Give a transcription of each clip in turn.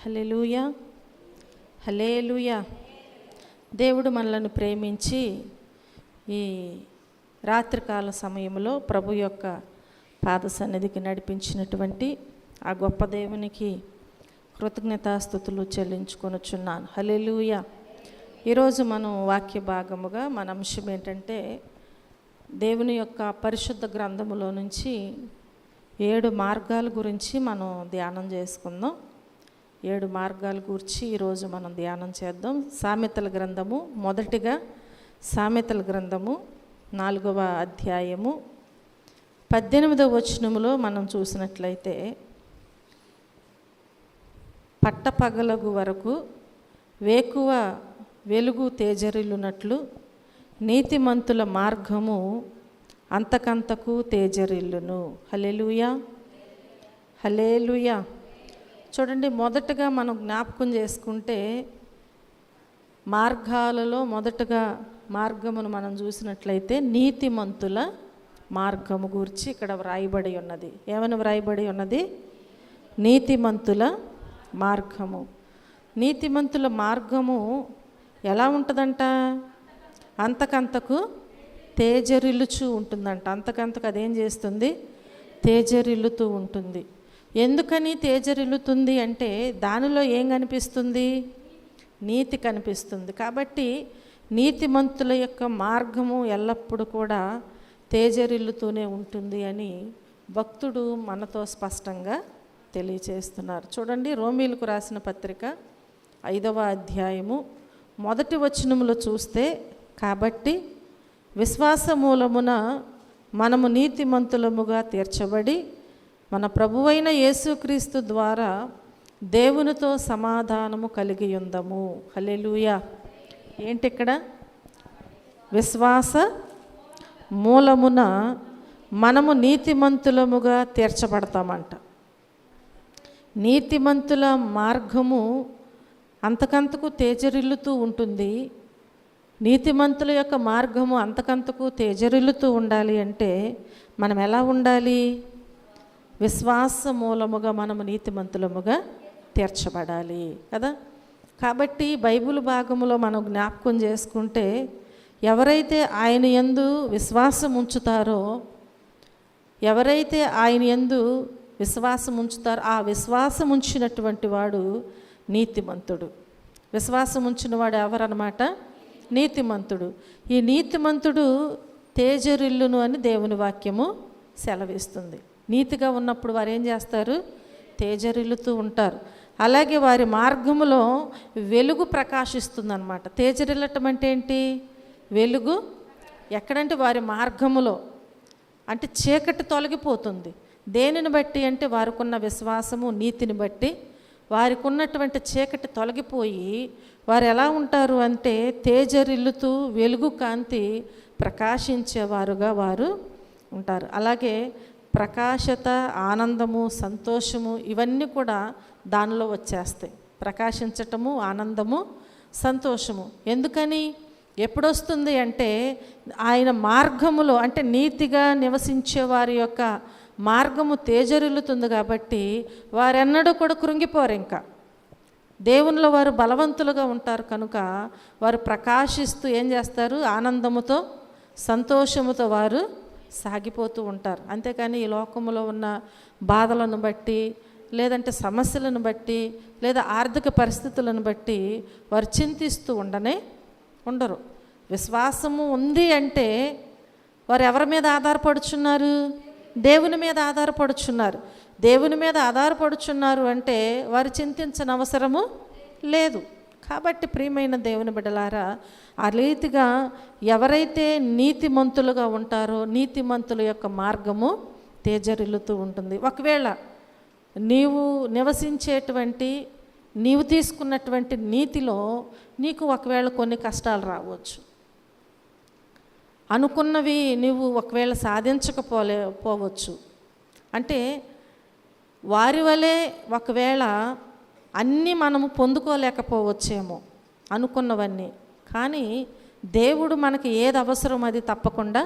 హల్లెలూయా, హల్లెలూయా. దేవుడు మనలను ప్రేమించి ఈ రాత్రికాల సమయంలో ప్రభు యొక్క పాద సన్నిధికి నడిపించినటువంటి ఆ గొప్ప దేవునికి కృతజ్ఞతాస్తుతులు చెల్లించుకొనుచున్నాను. హల్లెలూయా. ఈరోజు మనం వాక్య భాగముగా మన అంశం ఏంటంటే, దేవుని యొక్క పరిశుద్ధ గ్రంథములో నుంచి 7 మార్గాల గురించి మనం ధ్యానం చేసుకుందాం. 7 మార్గాల గురించి ఈరోజు మనం ధ్యానం చేద్దాం. సామెతల గ్రంథము, మొదటిగా సామెతల గ్రంథము 4వ అధ్యాయము 18వ వచనములో మనం చూసినట్లయితే, పట్టపగలగు వరకు వేకువ వెలుగు తేజరిల్లునట్లు నీతిమంతుల మార్గము అంతకంతకు తేజరిల్లును. హల్లెలూయా, హల్లెలూయా. చూడండి, మొదటగా మనం జ్ఞాపకం చేసుకుంటే మార్గాలలో మొదటగా మార్గమును మనం చూసినట్లయితే నీతిమంతుల మార్గము గురించి ఇక్కడ వ్రాయబడి ఉన్నది. ఏమని వ్రాయబడి ఉన్నది? నీతిమంతుల మార్గము. నీతిమంతుల మార్గము ఎలా ఉంటుందంట? అంతకంతకు తేజరిల్లుచూ ఉంటుందంట. అంతకంతకు అదేం చేస్తుంది? తేజరిల్లుతూ ఉంటుంది. ఎందుకని తేజరిల్లుతుంది అంటే, దానిలో ఏం కనిపిస్తుంది? నీతి కనిపిస్తుంది. కాబట్టి నీతిమంతుల యొక్క మార్గము ఎల్లప్పుడూ కూడా తేజరిల్లుతూనే ఉంటుంది అని భక్తుడు మనతో స్పష్టంగా తెలియచేస్తున్నారు. చూడండి, రోమీలకు రాసిన పత్రిక 5వ అధ్యాయము 1వ వచనములో చూస్తే, కాబట్టి విశ్వాస మూలమున మనము నీతిమంతులముగా తీర్చబడి మన ప్రభువైన యేసుక్రీస్తు ద్వారా దేవునితో సమాధానము కలిగి ఉందము. హల్లెలూయా. ఏంటి ఇక్కడ? విశ్వాస మూలమున మనము నీతిమంతులముగా తీర్చబడతామంట. నీతిమంతుల మార్గము అంతకంతకు తేజరిల్లుతూ ఉంటుంది. నీతిమంతుల యొక్క మార్గము అంతకంతకు తేజరిల్లుతూ ఉండాలి అంటే మనం ఎలా ఉండాలి? విశ్వాస మూలముగా మనము నీతిమంతులముగా తీర్చబడాలి కదా. కాబట్టి బైబిల్ భాగములో మనం జ్ఞాపకం చేసుకుంటే, ఎవరైతే ఆయన యందు విశ్వాసం ఉంచుతారో, ఎవరైతే ఆయన యందు విశ్వాసం ఉంచుతారో, ఆ విశ్వాసం ఉంచినటువంటి వాడు నీతిమంతుడు. విశ్వాసం ఉంచిన వాడు ఎవరన్నమాట? నీతిమంతుడు. ఈ నీతిమంతుడు తేజరిల్లును అని దేవుని వాక్యము సెలవిస్తుంది. నీతిగా ఉన్నప్పుడు వారు ఏం చేస్తారు? తేజరిల్లుతూ ఉంటారు. అలాగే వారి మార్గములో వెలుగు ప్రకాశిస్తుందన్నమాట. తేజరిల్లటం అంటే ఏంటి? వెలుగు ఎక్కడంటే వారి మార్గములో, అంటే చీకటి తొలగిపోతుంది. దేనిని బట్టి అంటే వారికి ఉన్న విశ్వాసము, నీతిని బట్టి వారికి ఉన్నటువంటి చీకటి తొలగిపోయి వారు ఎలా ఉంటారు అంటే తేజరిల్లుతూ వెలుగు కాంతి ప్రకాశించేవారుగా వారు ఉంటారు. అలాగే ప్రకాశత, ఆనందము, సంతోషము ఇవన్నీ కూడా దానిలో వచ్చేస్తాయి. ప్రకాశించటము, ఆనందము, సంతోషము. ఎందుకని? ఎప్పుడొస్తుంది అంటే ఆయన మార్గములో, అంటే నీతిగా నివసించే వారి యొక్క మార్గము తేజరిల్లుతుంది. కాబట్టి వారెన్నడూ కూడా కృంగిపోరు. ఇంకా దేవునిలో వారు బలవంతులుగా ఉంటారు కనుక వారు ప్రకాశిస్తూ ఏం చేస్తారు? ఆనందముతో, సంతోషముతో వారు సాగిపోతూ ఉంటారు. అంతేకాని ఈ లోకములో ఉన్న బాధలను బట్టి, లేదంటే సమస్యలను బట్టి, లేదా ఆర్థిక పరిస్థితులను బట్టి వారు చింతిస్తూ ఉండరు. విశ్వాసము ఉంది అంటే వారు ఎవరి మీద ఆధారపడుచున్నారు? దేవుని మీద ఆధారపడుచున్నారు. దేవుని మీద ఆధారపడుచున్నారు అంటే వారు చింతించని అవసరము లేదు. కాబట్టి ప్రియమైన దేవుని బిడ్డలారా, ఆ రీతిగా ఎవరైతే నీతిమంతులుగా ఉంటారో నీతిమంతుల యొక్క మార్గము తేజరిల్లుతూ ఉంటుంది. ఒకవేళ నీవు నివసించేటువంటి, నీవు తీసుకున్నటువంటి నీతిలో నీకు ఒకవేళ కొన్ని కష్టాలు రావచ్చు. అనుకున్నవి నువ్వు ఒకవేళ సాధించకపోవచ్చు. అంటే వారి వలె ఒకవేళ అన్నీ మనము పొందుకోలేకపోవచ్చేమో అనుకున్నవన్నీ. కానీ దేవుడు మనకి ఏది అవసరం అది తప్పకుండా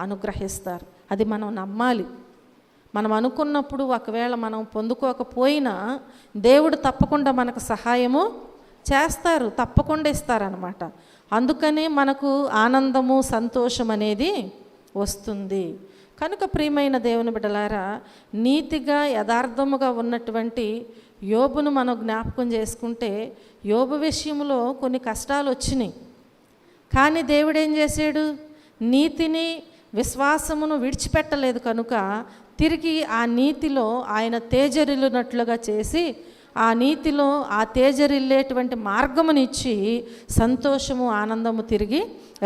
అనుగ్రహిస్తారు. అది మనం నమ్మాలి. మనం అనుకున్నప్పుడు ఒకవేళ మనం పొందుకోకపోయినా దేవుడు తప్పకుండా మనకు సహాయము చేస్తారు, తప్పకుండా ఇస్తారనమాట. అందుకని మనకు ఆనందము, సంతోషం అనేది వస్తుంది. కనుక ప్రియమైన దేవుని బిడ్డలారా, నీతిగా యథార్థముగా ఉన్నటువంటి యోబును మనం జ్ఞాపకం చేసుకుంటే, యోబు విషయంలో కొన్ని కష్టాలు వచ్చినాయి. కానీ దేవుడు ఏం చేశాడు? నీతిని, విశ్వాసమును విడిచిపెట్టలేదు కనుక తిరిగి ఆ నీతిలో ఆయన తేజరిల్లునట్లుగా చేసి, ఆ నీతిలో ఆ తేజరిల్లేటువంటి మార్గమునిచ్చి సంతోషము, ఆనందము తిరిగి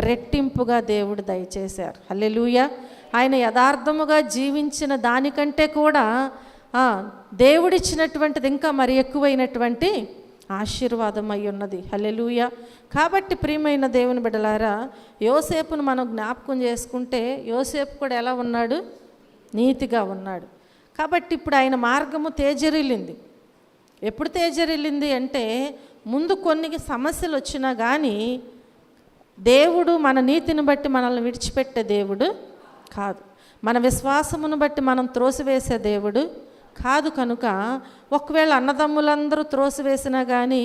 రెట్టింపుగా దేవుడు దయచేశారు. హల్లెలూయా. ఆయన యథార్థముగా జీవించిన దానికంటే కూడా దేవుడిచ్చినటువంటిది ఇంకా మరి ఎక్కువైనటువంటి ఆశీర్వాదం అయి ఉన్నది. హల్లెలూయా. కాబట్టి ప్రియమైన దేవుని బిడ్డలారా, యోసేపును మనం జ్ఞాపకం చేసుకుంటే యోసేపు కూడా ఎలా ఉన్నాడు? నీతిగా ఉన్నాడు. కాబట్టి ఇప్పుడు ఆయన మార్గము తేజరిల్లింది. ఎప్పుడు తేజరిల్లింది అంటే, ముందు కొన్ని సమస్యలు వచ్చినా కానీ దేవుడు మన నీతిని బట్టి మనల్ని విడిచిపెట్టే దేవుడు కాదు, మన విశ్వాసమును బట్టి మనం త్రోసివేసే దేవుడు కాదు. కనుక ఒకవేళ అన్నదమ్ములందరూ త్రోసివేసినా కానీ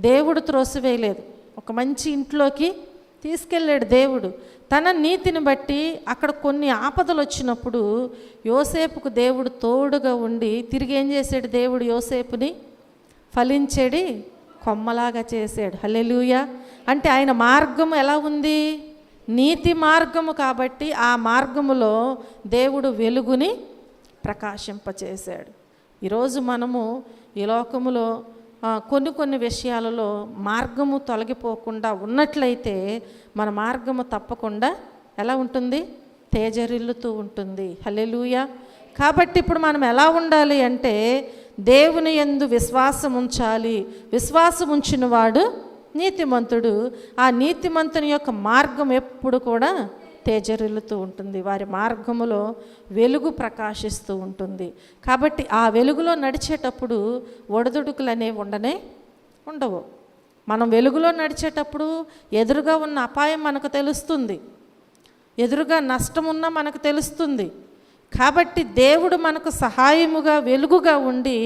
దేవుడు త్రోసివేయలేదు. ఒక మంచి ఇంట్లోకి తీసుకెళ్ళాడు దేవుడు. తన నీతిని బట్టి అక్కడ కొన్ని ఆపదలు వచ్చినప్పుడు యోసేపుకు దేవుడు తోడుగా ఉండి తిరిగి ఏం చేశాడు? దేవుడు యోసేపుని ఫలించేడి కొమ్మలాగా చేశాడు. హల్లెలూయా. అంటే ఆయన మార్గము ఎలా ఉంది? నీతి మార్గము. కాబట్టి ఆ మార్గములో దేవుడు వెలుగుని ప్రకాశింపచేశాడు. ఈరోజు మనము ఈ లోకములో కొన్ని విషయాలలో మార్గము తొలగిపోకుండా ఉన్నట్లయితే మన మార్గము తప్పకుండా ఎలా ఉంటుంది? తేజరిల్లుతూ ఉంటుంది. హల్లెలూయా. కాబట్టి ఇప్పుడు మనం ఎలా ఉండాలి అంటే, దేవుని యందు విశ్వాసం ఉంచాలి. విశ్వాసం ఉంచిన వాడు నీతిమంతుడు. ఆ నీతిమంతుని యొక్క మార్గం ఎప్పుడు కూడా తేజరిల్లుతూ ఉంటుంది. వారి మార్గములో వెలుగు ప్రకాశిస్తూ ఉంటుంది. కాబట్టి ఆ వెలుగులో నడిచేటప్పుడు ఒడిదుడుకులు అనేవి ఉండవు. మనం వెలుగులో నడిచేటప్పుడు ఎదురుగా ఉన్న అపాయం మనకు తెలుస్తుంది, ఎదురుగా నష్టం ఉన్నా మనకు తెలుస్తుంది. కాబట్టి దేవుడు మనకు సహాయముగా, వెలుగుగా ఉండి,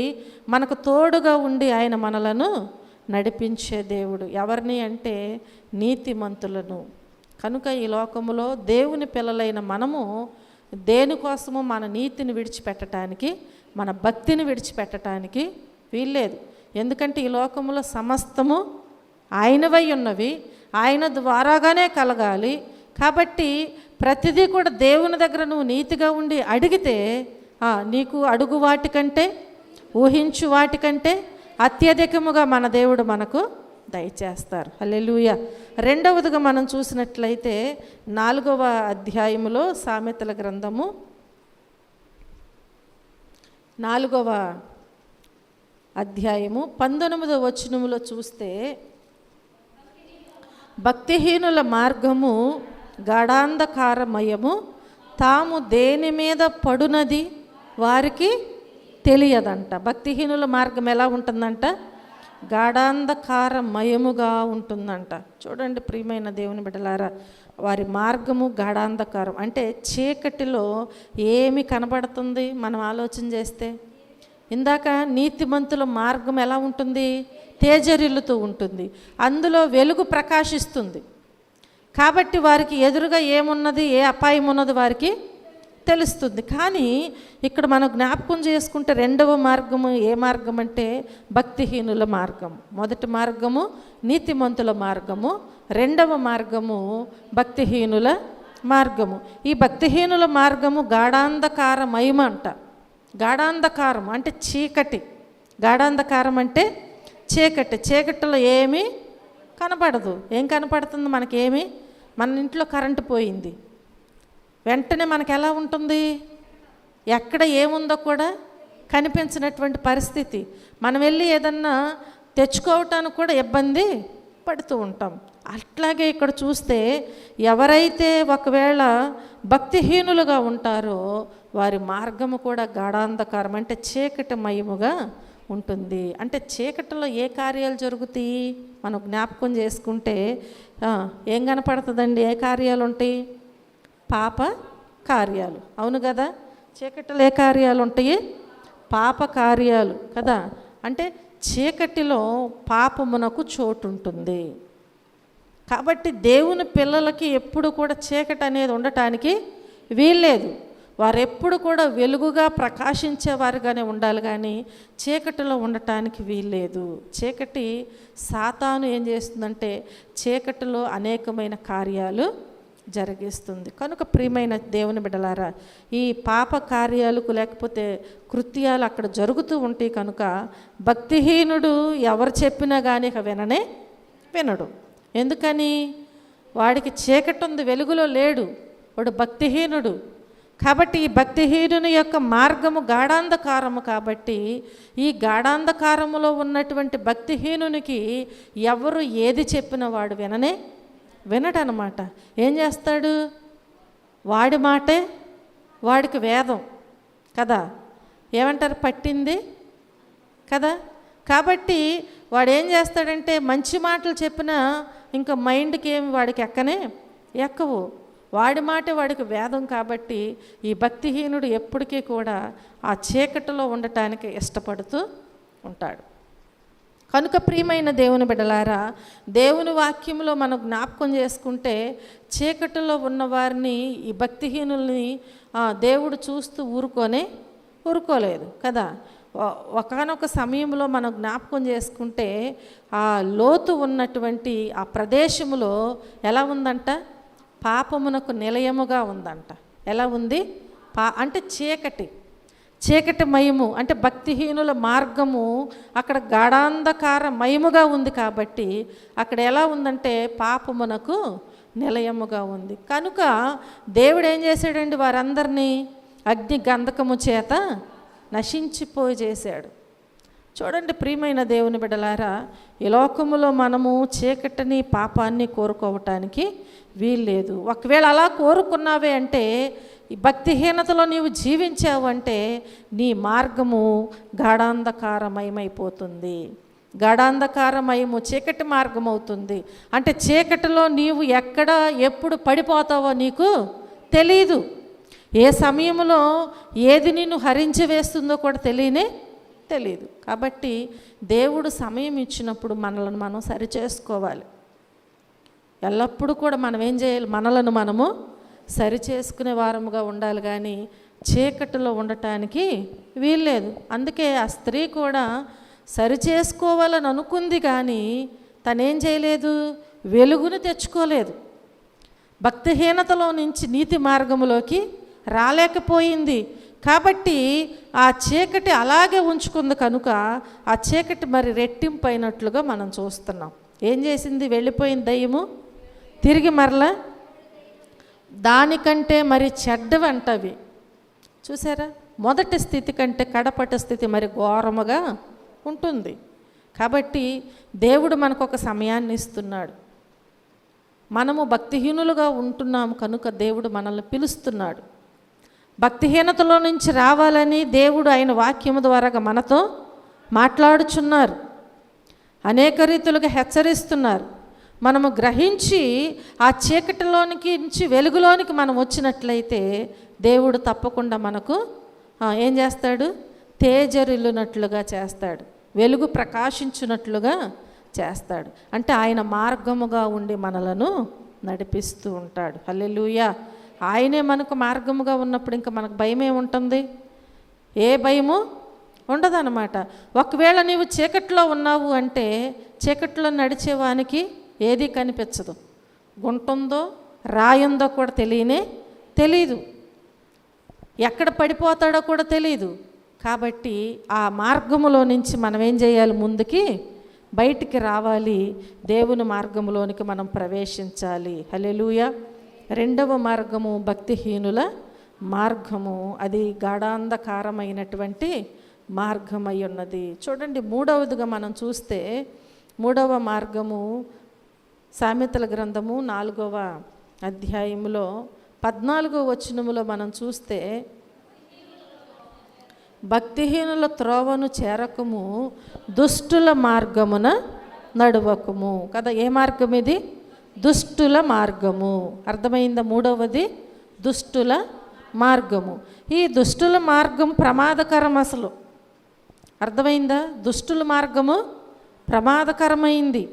మనకు తోడుగా ఉండి ఆయన మనలను నడిపించే దేవుడు. ఎవరిని అంటే నీతిమంతులను. కనుక ఈ లోకములో దేవుని పిల్లలైన మనము దేనికోసము మన నీతిని విడిచిపెట్టడానికి, మన భక్తిని విడిచిపెట్టడానికి వీల్లేదు. ఎందుకంటే ఈ లోకములో సమస్తము ఆయనవై ఉన్నవి, ఆయన ద్వారాగానే కలగాలి. కాబట్టి ప్రతిదీ కూడా దేవుని దగ్గర నువ్వు నీతిగా ఉండి అడిగితే నీకు అడుగు వాటికంటే, ఊహించు వాటికంటే అత్యధికముగా మన దేవుడు మనకు దయచేస్తారు. హల్లెలూయా. రెండవదిగా మనం చూసినట్లయితే 4వ అధ్యాయములో సామెతల గ్రంథము 4వ అధ్యాయము 19వ వచనములో చూస్తే, భక్తిహీనుల మార్గము గాఢాంధకారమయము, తాము దేని మీద పడునది వారికి తెలియదంట. భక్తిహీనుల మార్గం ఎలా ఉంటుందంట? గాఢాంధకారమయముగా ఉంటుందంట. చూడండి ప్రియమైన దేవుని బిడ్డలారా, వారి మార్గము గాఢాంధకారం అంటే చీకటిలో ఏమి కనబడుతుంది మనం ఆలోచన చేస్తే? ఇందాక నీతిమంతుల మార్గం ఎలా ఉంటుంది? తేజరిల్లుతూ ఉంటుంది, అందులో వెలుగు ప్రకాశిస్తుంది. కాబట్టి వారికి ఎదురుగా ఏమున్నది, ఏ అపాయం ఉన్నది వారికి తెలుస్తుంది. కానీ ఇక్కడ మనం జ్ఞాపకం చేసుకుంటే రెండవ మార్గము ఏ మార్గం అంటే భక్తిహీనుల మార్గం. మొదటి మార్గము నీతిమంతుల మార్గము, రెండవ మార్గము భక్తిహీనుల మార్గము. ఈ భక్తిహీనుల మార్గము గాఢాంధకారమయం అంట. గాఢాంధకారం అంటే చీకటి. గాఢాంధకారం అంటే చీకటి. చీకటిలో ఏమీ కనపడదు. ఏం కనపడుతుంది మనకేమి? మన ఇంట్లో కరెంటు పోయింది, వెంటనే మనకు ఎలా ఉంటుంది? ఎక్కడ ఏముందో కూడా కనిపించినటువంటి పరిస్థితి. మనం వెళ్ళి ఏదన్నా తెచ్చుకోవటానికి కూడా ఇబ్బంది పడుతూ ఉంటాం. అట్లాగే ఇక్కడ చూస్తే ఎవరైతే ఒకవేళ భక్తిహీనులుగా ఉంటారో వారి మార్గము కూడా గాఢాంధకారం అంటే చీకటిమయముగా ఉంటుంది. అంటే చీకటిలో ఏ కార్యాలు జరుగుతాయి మనం జ్ఞాపకం చేసుకుంటే ఏం కనపడుతుందండి? ఏ కార్యాలు ఉంటాయి? పాప కార్యాలు. అవును కదా? చీకటిలో ఏ కార్యాలు ఉంటాయి? పాప కార్యాలు కదా. అంటే చీకటిలో పాపమునకు చోటు ఉంటుంది. కాబట్టి దేవుని పిల్లలకి ఎప్పుడు కూడా చీకటి అనేది ఉండటానికి వీల్లేదు. వారు ఎప్పుడు కూడా వెలుగుగా ప్రకాశించేవారుగానే ఉండాలి, కానీ చీకటిలో ఉండటానికి వీల్లేదు. చీకటి సాతాను ఏం చేస్తుందంటే చీకటిలో అనేకమైన కార్యాలు జరిగిస్తుంది. కనుక ప్రియమైన దేవుని బిడ్డలారా, ఈ పాప కార్యాలకు లేకపోతే కృత్యాలు అక్కడ జరుగుతూ ఉంటాయి. కనుక భక్తిహీనుడు ఎవరు చెప్పినా కానీ ఇక వినడు. ఎందుకని? వాడికి చీకటి ఉంది, వెలుగులో లేడు, వాడు భక్తిహీనుడు. కాబట్టి ఈ భక్తిహీనుని యొక్క మార్గము గాఢాంధకారము. కాబట్టి ఈ గాఢాంధకారములో ఉన్నటువంటి భక్తిహీనునికి ఎవరు ఏది చెప్పిన వాడు వినడనమాట. ఏం చేస్తాడు? వాడి మాటే వాడికి వేదం కదా. ఏమంటారు? పట్టింది కదా. కాబట్టి వాడు ఏం చేస్తాడంటే మంచి మాటలు చెప్పినా ఇంకా మైండ్కి ఏమి వాడికి ఎక్కవు. వాడి మాట వాడికి వేదం. కాబట్టి ఈ భక్తిహీనుడు ఎప్పటికీ కూడా ఆ చీకటిలో ఉండటానికి ఇష్టపడుతూ ఉంటాడు. కనుక ప్రియమైన దేవుని బిడ్డలారా, దేవుని వాక్యంలో మనం జ్ఞాపకం చేసుకుంటే చీకటిలో ఉన్నవారిని, ఈ భక్తిహీనుల్ని దేవుడు చూస్తూ ఊరుకోలేదు కదా. ఒకానొక సమయంలో మనం జ్ఞాపకం చేసుకుంటే ఆ లోతు ఉన్నటువంటి ఆ ప్రదేశంలో ఎలా ఉందంట? పాపమునకు నిలయముగా ఉందంట. ఎలా ఉంది? అంటే చీకటి మయము, అంటే భక్తిహీనుల మార్గము అక్కడ గాఢాంధకార మయముగా ఉంది. కాబట్టి అక్కడ ఎలా ఉందంటే పాపమునకు నిలయముగా ఉంది. కనుక దేవుడు ఏం చేశాడండి? వారందరినీ అగ్ని గంధకము చేత నశించిపోయి చేశాడు. చూడండి ప్రియమైన దేవుని బిడ్డలారా, ఈ లోకములో మనము చీకటిని పాపాన్ని కోరుకోవటానికి వీల్లేదు. ఒకవేళ అలా కోరుకున్నావే అంటే, ఈ భక్తిహీనతలో నీవు జీవించావు అంటే నీ మార్గము గాఢాంధకారమయమైపోతుంది. గాఢాంధకారమయము చీకటి మార్గం అవుతుంది. అంటే చీకటిలో నీవు ఎప్పుడు పడిపోతావో నీకు తెలీదు. ఏ సమయంలో ఏది నిన్ను హరించి వేస్తుందో కూడా తెలియదు. కాబట్టి దేవుడు సమయం ఇచ్చినప్పుడు మనలను మనం సరిచేసుకోవాలి. ఎల్లప్పుడూ కూడా మనం ఏం చేయాలి? మనలను మనము సరిచేసుకునే వారముగా ఉండాలి, కానీ చీకటిలో ఉండటానికి వీల్లేదు. అందుకే ఆ స్త్రీ కూడా సరిచేసుకోవాలని అనుకుంది, కానీ తనేం చేయలేదు? వెలుగుని తెచ్చుకోలేదు. భక్తిహీనతలో నుంచి నీతి మార్గంలోకి రాలేకపోయింది. కాబట్టి ఆ చీకటి అలాగే ఉంచుకుంది. కనుక ఆ చీకటి మరి రెట్టింపైనట్లుగా మనం చూస్తున్నాం. ఏం చేసింది? వెళ్ళిపోయింది దయ్యము, తిరిగి మరలా దానికంటే మరి చెడ్డవంటవి. చూసారా? మొదటి స్థితి కంటే కడపటి స్థితి మరి ఘోరముగా ఉంటుంది. కాబట్టి దేవుడు మనకు ఒక సమయాన్ని ఇస్తున్నాడు. మనము భక్తిహీనులుగా ఉంటున్నాము కనుక దేవుడు మనల్ని పిలుస్తున్నాడు. భక్తిహీనతలో నుంచి రావాలని దేవుడు ఆయన వాక్యము ద్వారా మనతో మాట్లాడుచున్నారు. అనేక రీతులుగా హెచ్చరిస్తున్నారు. మనము గ్రహించి ఆ చీకటిలోనికి నుంచి వెలుగులోనికి మనం వచ్చినట్లయితే దేవుడు తప్పకుండా మనకు ఏం చేస్తాడు? తేజరిల్లునట్లుగా చేస్తాడు, వెలుగు ప్రకాశించున్నట్లుగా చేస్తాడు. అంటే ఆయన మార్గముగా ఉండి మనలను నడిపిస్తూ ఉంటాడు. హల్లెలూయా. ఆయనే మనకు మార్గముగా ఉన్నప్పుడు ఇంకా మనకు భయం ఏముంటుంది? ఏ భయము ఉండదన్నమాట. ఒకవేళ నీవు చీకట్లో ఉన్నావు అంటే చీకట్లో నడిచేవానికి ఏది కనిపించదు. గుంటుందో రాయుందో కూడా తెలీదు. ఎక్కడ పడిపోతాడో కూడా తెలీదు. కాబట్టి ఆ మార్గములో నుంచి మనం ఏం చేయాలి? ముందుకి బయటికి రావాలి. దేవుని మార్గములోనికి మనం ప్రవేశించాలి. హల్లెలూయా. రెండవ మార్గము భక్తిహీనుల మార్గము. అది గాఢాంధకారమైనటువంటి మార్గమై ఉన్నది. చూడండి, మూడవదిగా మనం చూస్తే మూడవ మార్గము సామెతల గ్రంథము 4వ అధ్యాయములో 14వ వచనములో మనం చూస్తే, భక్తిహీనుల త్రోవను చేరకము, దుష్టుల మార్గమున నడువకము కదా. ఏ మార్గం ఇది? దుష్టుల మార్గము. అర్థమైందా? మూడవది దుష్టుల మార్గము. ఈ దుష్టుల మార్గం ప్రమాదకరం. అసలు అర్థమైందా? దుష్టుల మార్గము ప్రమాదకరమైంది.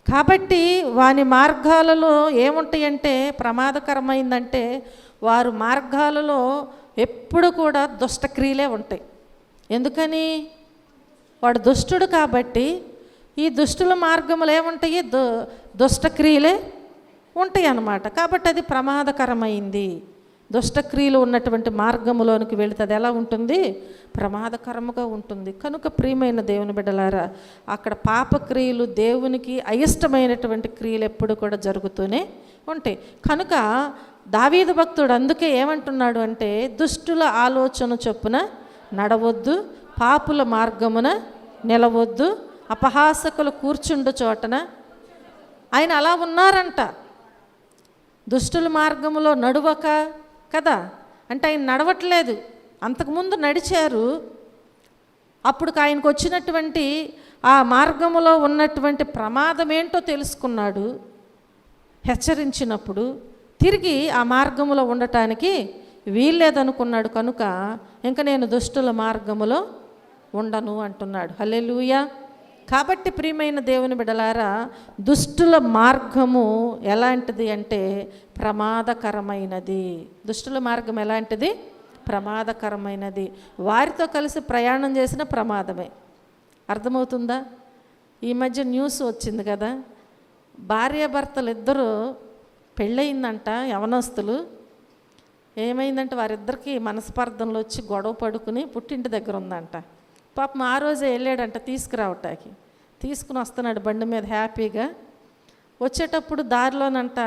కాబట్టి వాని మార్గాలలో ఏముంటాయంటే, ప్రమాదకరమైందంటే వారు మార్గాలలో ఎప్పుడు కూడా దుష్టక్రియలే ఉంటాయి. ఎందుకని? వాడు దుష్టుడు కాబట్టి ఈ దుష్టుల మార్గములు ఏముంటాయి? దుష్టక్రియలే ఉంటాయి అన్నమాట. కాబట్టి అది ప్రమాదకరమైంది. దుష్టక్రియలు ఉన్నటువంటి మార్గములోనికి వెళితే అది ఎలా ఉంటుంది? ప్రమాదకరముగా ఉంటుంది. కనుక ప్రియమైన దేవుని బిడ్డలారా, అక్కడ పాపక్రియలు, దేవునికి అయిష్టమైనటువంటి క్రియలు ఎప్పుడు కూడా జరుగుతూనే ఉంటాయి. కనుక దావీదు భక్తుడు అందుకే ఏమంటున్నాడు అంటే, దుష్టుల ఆలోచన చొప్పున నడవద్దు, పాపుల మార్గమున నిలవద్దు, అపహాసకులు కూర్చుండు చోటన. ఆయన అలా ఉన్నారంట, దుష్టుల మార్గములో నడువక కదా. అంటే ఆయన నడవట్లేదు, అంతకుముందు నడిచారు. అప్పుడు ఆయనకు వచ్చినటువంటి ఆ మార్గములో ఉన్నటువంటి ప్రమాదం ఏంటో తెలుసుకున్నాడు. హెచ్చరించినప్పుడు తిరిగి ఆ మార్గములో ఉండటానికి వీల్లేదనుకున్నాడు. కనుక ఇంకా నేను దుష్టుల మార్గములో ఉండను అంటున్నాడు. హల్లెలూయా. కాబట్టి ప్రియమైన దేవుని బిడ్డలారా, దుష్టుల మార్గము ఎలాంటిది అంటే ప్రమాదకరమైనది. దుష్టుల మార్గం ఎలాంటిది? ప్రమాదకరమైనది. వారితో కలిసి ప్రయాణం చేసిన ప్రమాదమే. అర్థమవుతుందా? ఈ మధ్య న్యూస్ వచ్చింది కదా, భార్యాభర్తలు ఇద్దరు పెళ్ళయిందంట, యవనస్తులు. ఏమైందంటే వారిద్దరికి మనస్పర్ధనలు వచ్చి గొడవ పడుకుని పుట్టింటి దగ్గర ఉందంట. పాపం ఆ రోజే వెళ్ళాడంట తీసుకురావటానికి. తీసుకుని వస్తున్నాడు బండి మీద హ్యాపీగా. వచ్చేటప్పుడు దారిలోనంట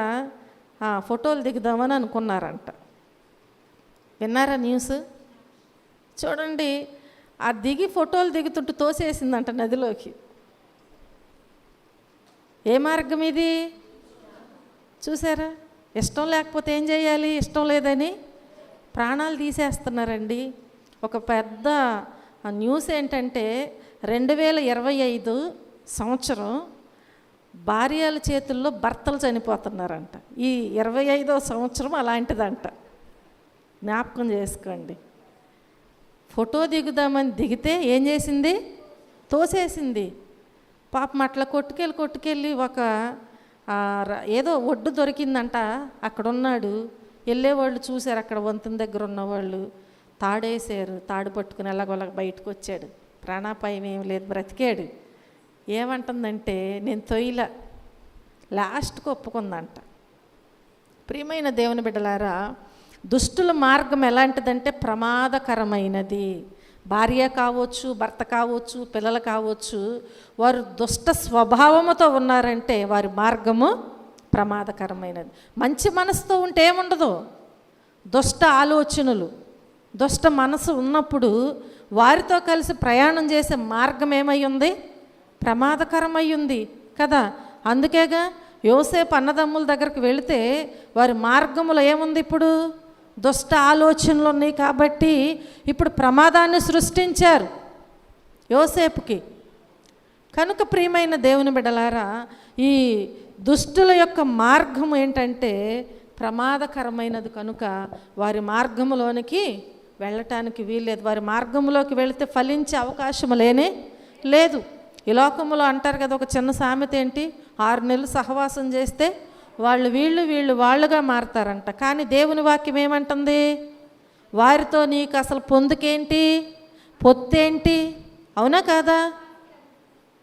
ఫోటోలు దిగుదామని అనుకున్నారంట. విన్నారా న్యూస్? చూడండి, ఆ దిగి ఫోటోలు దిగుతుంటూ తోసేసిందంట నదిలోకి. ఏ మార్గం ఇది? చూసారా? ఇష్టం లేకపోతే ఏం చేయాలి? ఇష్టం లేదని ప్రాణాలు తీసేస్తున్నారండి. ఒక పెద్ద న్యూస్ ఏంటంటే 2025 సంవత్సరం భార్యల చేతుల్లో భర్తలు చనిపోతున్నారంట. ఈ 25వ సంవత్సరం అలాంటిదంట. జ్ఞాపకం చేసుకోండి. ఫోటో దిగుదామని దిగితే ఏం చేసింది? తోసేసింది. పాపం అట్లా కొట్టుకెళ్ళి ఒక ఏదో ఒడ్డు దొరికిందంట, అక్కడ ఉన్నాడు. వెళ్ళేవాళ్ళు చూశారు, అక్కడ వంతెన దగ్గర ఉన్నవాళ్ళు తాడేసారు. తాడు పట్టుకుని ఎలాగోలా బయటకు వచ్చాడు. ప్రాణాపాయం ఏం లేదు, బ్రతికాడు. ఏమంటుందంటే, నేను తొయ్యిలా లాస్ట్కి ఒప్పుకుందంట. ప్రియమైన దేవుని బిడ్డలారా, దుష్టుల మార్గం ఎలాంటిదంటే ప్రమాదకరమైనది. భార్య కావచ్చు, భర్త కావచ్చు, పిల్లలు కావచ్చు, వారు దుష్ట స్వభావముతో ఉన్నారంటే వారి మార్గము ప్రమాదకరమైనది. మంచి మనసుతో ఉంటే ఏముండదు, దుష్ట ఆలోచనలు, దుష్ట మనసు ఉన్నప్పుడు వారితో కలిసి ప్రయాణం చేసే మార్గం ఏమై ఉంది? ప్రమాదకరమై ఉంది కదా. అందుకేగా యోసేపు అన్నదమ్ముల దగ్గరికి వెళితే వారి మార్గములో ఏముంది? ఇప్పుడు దుష్ట ఆలోచనలు ఉన్నాయి కాబట్టి ఇప్పుడు ప్రమాదాన్ని సృష్టించారు యోసేపుకి. కనుక ప్రియమైన దేవుని బిడ్డలారా, ఈ దుష్టుల యొక్క మార్గం ఏంటంటే ప్రమాదకరమైనది. కనుక వారి మార్గములోనికి వెళ్ళటానికి వీల్లేదు. వారి మార్గంలోకి వెళితే ఫలించే అవకాశం లేనే లేదు. ఈ లోకంలో అంటారు కదా, ఒక చిన్న సామెత ఏంటి, 6 నెలలు సహవాసం చేస్తే వాళ్ళు వీళ్ళు వాళ్ళుగా మారతారంట. కానీ దేవుని వాక్యం ఏమంటుంది? వారితో నీకు అసలు పొందుకేంటి, పొత్తేంటి? అవునా కాదా?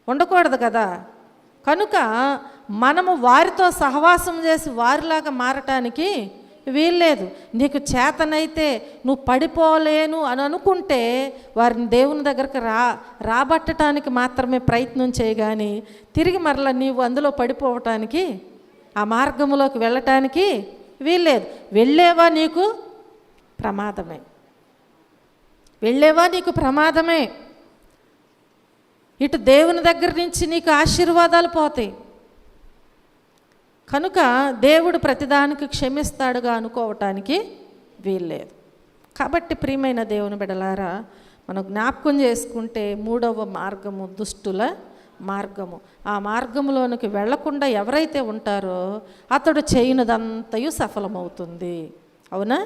ఉండకూడదు కదా. కనుక మనము వారితో సహవాసం చేసి వారిలాగా మారటానికి వీల్లేదు. నీకు చేతనైతే నువ్వు పడిపోలేను అని అనుకుంటే వారిని దేవుని దగ్గరకు రాబట్టడానికి మాత్రమే ప్రయత్నం చేయగాని తిరిగి మరలా నీవు అందులో పడిపోవటానికి, ఆ మార్గంలోకి వెళ్ళటానికి వీల్లేదు. వెళ్ళేవా నీకు ప్రమాదమే, వెళ్ళేవా నీకు ప్రమాదమే. ఇటు దేవుని దగ్గర నుంచి నీకు ఆశీర్వాదాలు పోతాయి. కనుక దేవుడు ప్రతిదానికి క్షమిస్తాడుగా అనుకోవటానికి వీల్లేదు. కాబట్టి ప్రియమైన దేవుని బిడ్డలారా, మనం జ్ఞాపకం చేసుకుంటే 3వ మార్గము దుష్టుల మార్గము. ఆ మార్గంలోనికి వెళ్లకుండా ఎవరైతే ఉంటారో అతడు చేయనిదంతయు సఫలమవుతుంది. అవునా?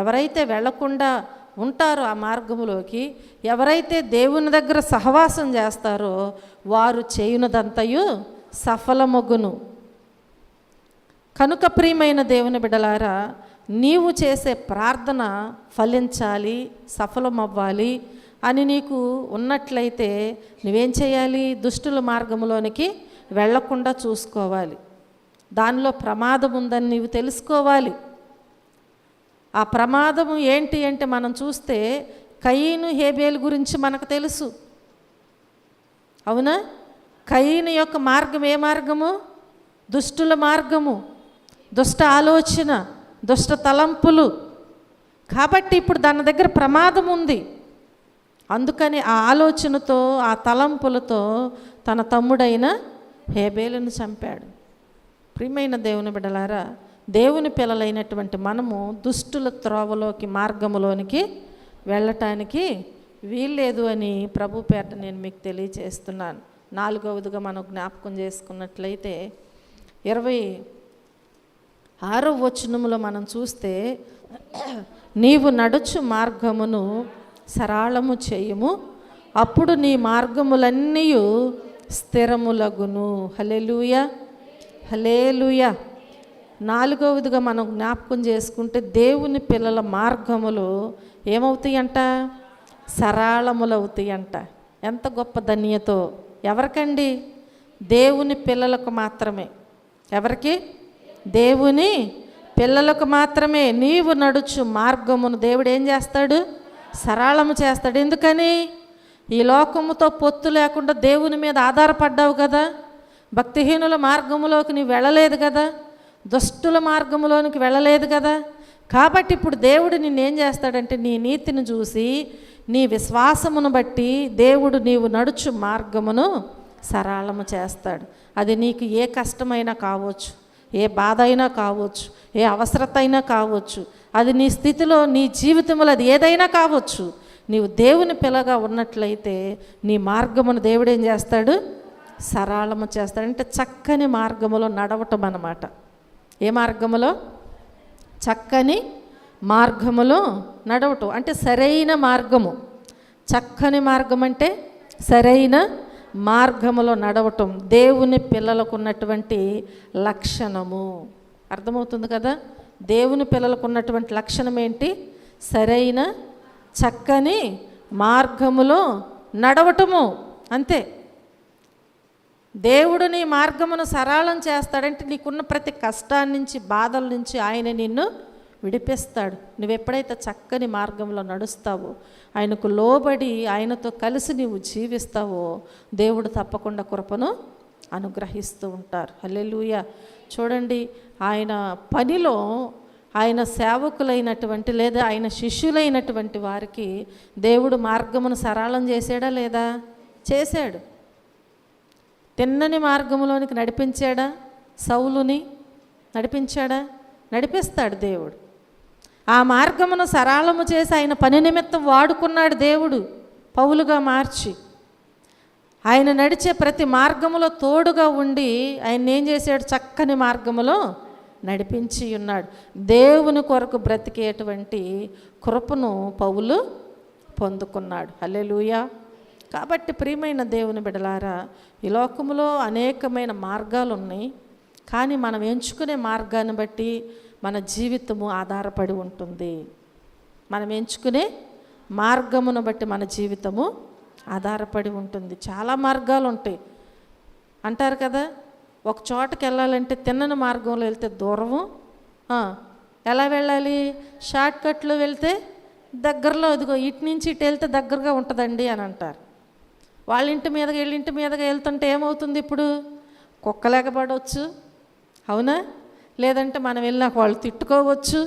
ఎవరైతే వెళ్లకుండా ఉంటారో ఆ మార్గములోకి, ఎవరైతే దేవుని దగ్గర సహవాసం చేస్తారో వారు చేయునదంతయు సఫలమగును. కనుక ప్రియమైన దేవుని బిడ్డలారా, నీవు చేసే ప్రార్థన ఫలించాలి, సఫలమవ్వాలి అని నీకు ఉన్నట్లయితే నువ్వేం చేయాలి? దుష్టుల మార్గంలోనికి వెళ్లకుండా చూసుకోవాలి. దానిలో ప్రమాదం ఉందని నీవు తెలుసుకోవాలి. ఆ ప్రమాదము ఏంటి అంటే మనం చూస్తే కయీను హేబేలు గురించి మనకు తెలుసు, అవునా? కయీను యొక్క మార్గం ఏ మార్గము? దుష్టుల మార్గము, దుష్ట ఆలోచన, దుష్ట తలంపులు. కాబట్టి ఇప్పుడు దాని దగ్గర ప్రమాదం ఉంది. అందుకని ఆ ఆలోచనతో, ఆ తలంపులతో తన తమ్ముడైన హేబేలును చంపాడు. ప్రియమైన దేవుని బిడ్డలారా, దేవుని పిల్లలైనటువంటి మనము దుష్టుల త్రోవలోకి, మార్గములోనికి వెళ్ళటానికి వీల్లేదు అని ప్రభు పేరట నేను మీకు తెలియజేస్తున్నాను. 4వదిగా మనం జ్ఞాపకం చేసుకున్నట్లయితే 26వ వచనములో మనం చూస్తే, నీవు నడుచు మార్గమును సరళము చేయుము, అప్పుడు నీ మార్గములన్నీ స్థిరములగును. హల్లెలూయా, హల్లెలూయా. 4వదిగా మనం జ్ఞాపకం చేసుకుంటే దేవుని పిల్లల మార్గములు ఏమవుతాయంట? సరళములవుతాయంట. ఎంత గొప్ప ధన్యతో! ఎవరికండి? దేవుని పిల్లలకు మాత్రమే. ఎవరికి? దేవుని పిల్లలకు మాత్రమే. నీవు నడుచు మార్గమును దేవుడు ఏం చేస్తాడు? సరళము చేస్తాడు. ఎందుకని? ఈ లోకముతో పొత్తు లేకుండా దేవుని మీద ఆధారపడ్డావు కదా, భక్తిహీనుల మార్గములోకి నీవు వెళ్ళలేదు కదా, దుష్టుల మార్గములోనికి వెళ్ళలేదు కదా. కాబట్టి ఇప్పుడు దేవుడు నిన్నేం చేస్తాడంటే, నీ నీతిని చూసి, నీ విశ్వాసమును బట్టి దేవుడు నీవు నడుచు మార్గమును సరళము చేస్తాడు. అది నీకు ఏ కష్టమైనా కావచ్చు, ఏ బాధ అయినా కావచ్చు, ఏ అవసరత అయినా కావచ్చు, అది నీ స్థితిలో, నీ జీవితంలో అది ఏదైనా కావచ్చు. నీవు దేవుని పిల్లగా ఉన్నట్లయితే నీ మార్గమును దేవుడు ఏం చేస్తాడు? సరళము చేస్తాడు. అంటే చక్కని మార్గములో నడవటం అన్నమాట. ఏ మార్గములో? చక్కని మార్గములో నడవటం అంటే సరైన మార్గము. చక్కని మార్గం అంటే సరైన మార్గములో నడవటం దేవుని పిల్లలకు ఉన్నటువంటి లక్షణము. అర్థమవుతుంది కదా? దేవుని పిల్లలకు ఉన్నటువంటి లక్షణం ఏంటి? సరైన చక్కని మార్గములో నడవటము. అంతే. దేవుడు నీ మార్గమును సరళం చేస్తాడంటే నీకున్న ప్రతి కష్టాన్ని నుంచి, బాధల నుంచి ఆయన నిన్ను విడిపిస్తాడు. నువ్వు ఎప్పుడైతే చక్కని మార్గంలో నడుస్తావో, ఆయనకు లోబడి ఆయనతో కలిసి నీవు జీవిస్తావో, దేవుడు తప్పకుండా కృపను అనుగ్రహిస్తూ ఉంటారు. హల్లెలూయా. చూడండి, ఆయన పనిలో ఆయన సేవకులైనటువంటి లేదా ఆయన శిష్యులైనటువంటి వారికి దేవుడు మార్గమును సరళం చేశాడా లేదా? చేశాడు. తిన్నని మార్గంలోనికి నడిపించాడా? సౌలుని నడిపించాడా? నడిపిస్తాడు దేవుడు. ఆ మార్గమును సరళము చేసి ఆయన పని నిమిత్తం వాడుకున్నాడు దేవుడు, పౌలుగా మార్చి. ఆయన నడిచే ప్రతి మార్గములో తోడుగా ఉండి ఆయన ఏం చేశాడు? చక్కని మార్గములో నడిపించి ఉన్నాడు. దేవుని కొరకు బ్రతికేటువంటి కృపను పౌలు పొందుకున్నాడు. హల్లెలూయా. కాబట్టి ప్రియమైన దేవుని బిడ్డలారా, ఈ లోకములో అనేకమైన మార్గాలు ఉన్నాయి. కానీ మనం ఎంచుకునే మార్గాన్ని బట్టి మన జీవితము ఆధారపడి ఉంటుంది. మనం ఎంచుకునే మార్గమును బట్టి మన జీవితము ఆధారపడి ఉంటుంది. చాలా మార్గాలు ఉంటాయి అంటారు కదా. ఒక చోటకి వెళ్ళాలంటే తిన్నని మార్గంలో వెళ్తే దూరము, ఎలా వెళ్ళాలి? షార్ట్ కట్లో వెళ్తే దగ్గరలో, అదిగో ఇటు నుంచి ఇటు వెళ్తే దగ్గరగా ఉంటుందండి అని అంటారు. వాళ్ళ ఇంటి మీదగా వీళ్ళింటి మీదగా వెళ్తుంటే ఏమవుతుంది? ఇప్పుడు కుక్కలేకపడవచ్చు, అవునా? లేదంటే మనం వెళ్ళినాక వాళ్ళు తిట్టుకోవచ్చు.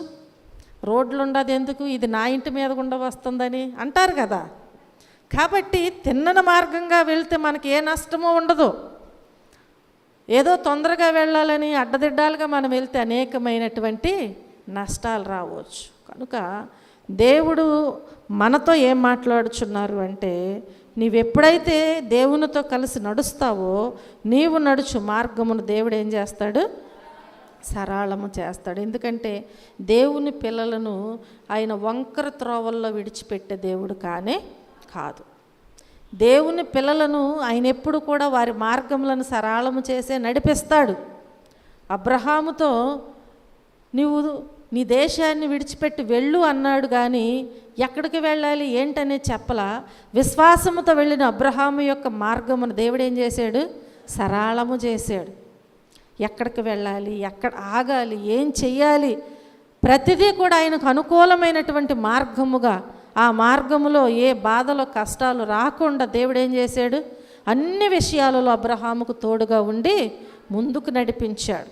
రోడ్లు ఉండదు, ఎందుకు ఇది నా ఇంటి మీద గుండా వస్తుందని అంటారు కదా. కాబట్టి తిన్నన మార్గంగా వెళ్తే మనకి ఏ నష్టమో ఉండదు. ఏదో తొందరగా వెళ్ళాలని అడ్డదిడ్డాలుగా మనం వెళ్తే అనేకమైనటువంటి నష్టాలు రావచ్చు. కనుక దేవుడు మనతో ఏం మాట్లాడుచున్నారు అంటే, నీవెప్పుడైతే దేవునితో కలిసి నడుస్తావో నీవు నడుచు మార్గమును దేవుడు ఏం చేస్తాడు? సరళము చేస్తాడు. ఎందుకంటే దేవుని పిల్లలను ఆయన వంకర త్రోవల్లో విడిచిపెట్టే దేవుడు కానే కాదు. దేవుని పిల్లలను ఆయన ఎప్పుడు కూడా వారి మార్గములను సరళము చేసే నడిపిస్తాడు. అబ్రహాముతో నీవు నీ దేశాన్ని విడిచిపెట్టి వెళ్ళు అన్నాడు, కానీ ఎక్కడికి వెళ్ళాలి ఏంటనే చెప్పలా. విశ్వాసముతో వెళ్ళిన అబ్రహాము యొక్క మార్గమును దేవుడు ఏం చేశాడు? సరళము చేశాడు. ఎక్కడికి వెళ్ళాలి, ఎక్కడ ఆగాలి, ఏం చెయ్యాలి, ప్రతిదీ కూడా ఆయనకు అనుకూలమైనటువంటి మార్గముగా, ఆ మార్గములో ఏ బాధలు కష్టాలు రాకుండా దేవుడు ఏం చేశాడు? అన్ని విషయాలలో అబ్రహాముకు తోడుగా ఉండి ముందుకు నడిపించాడు.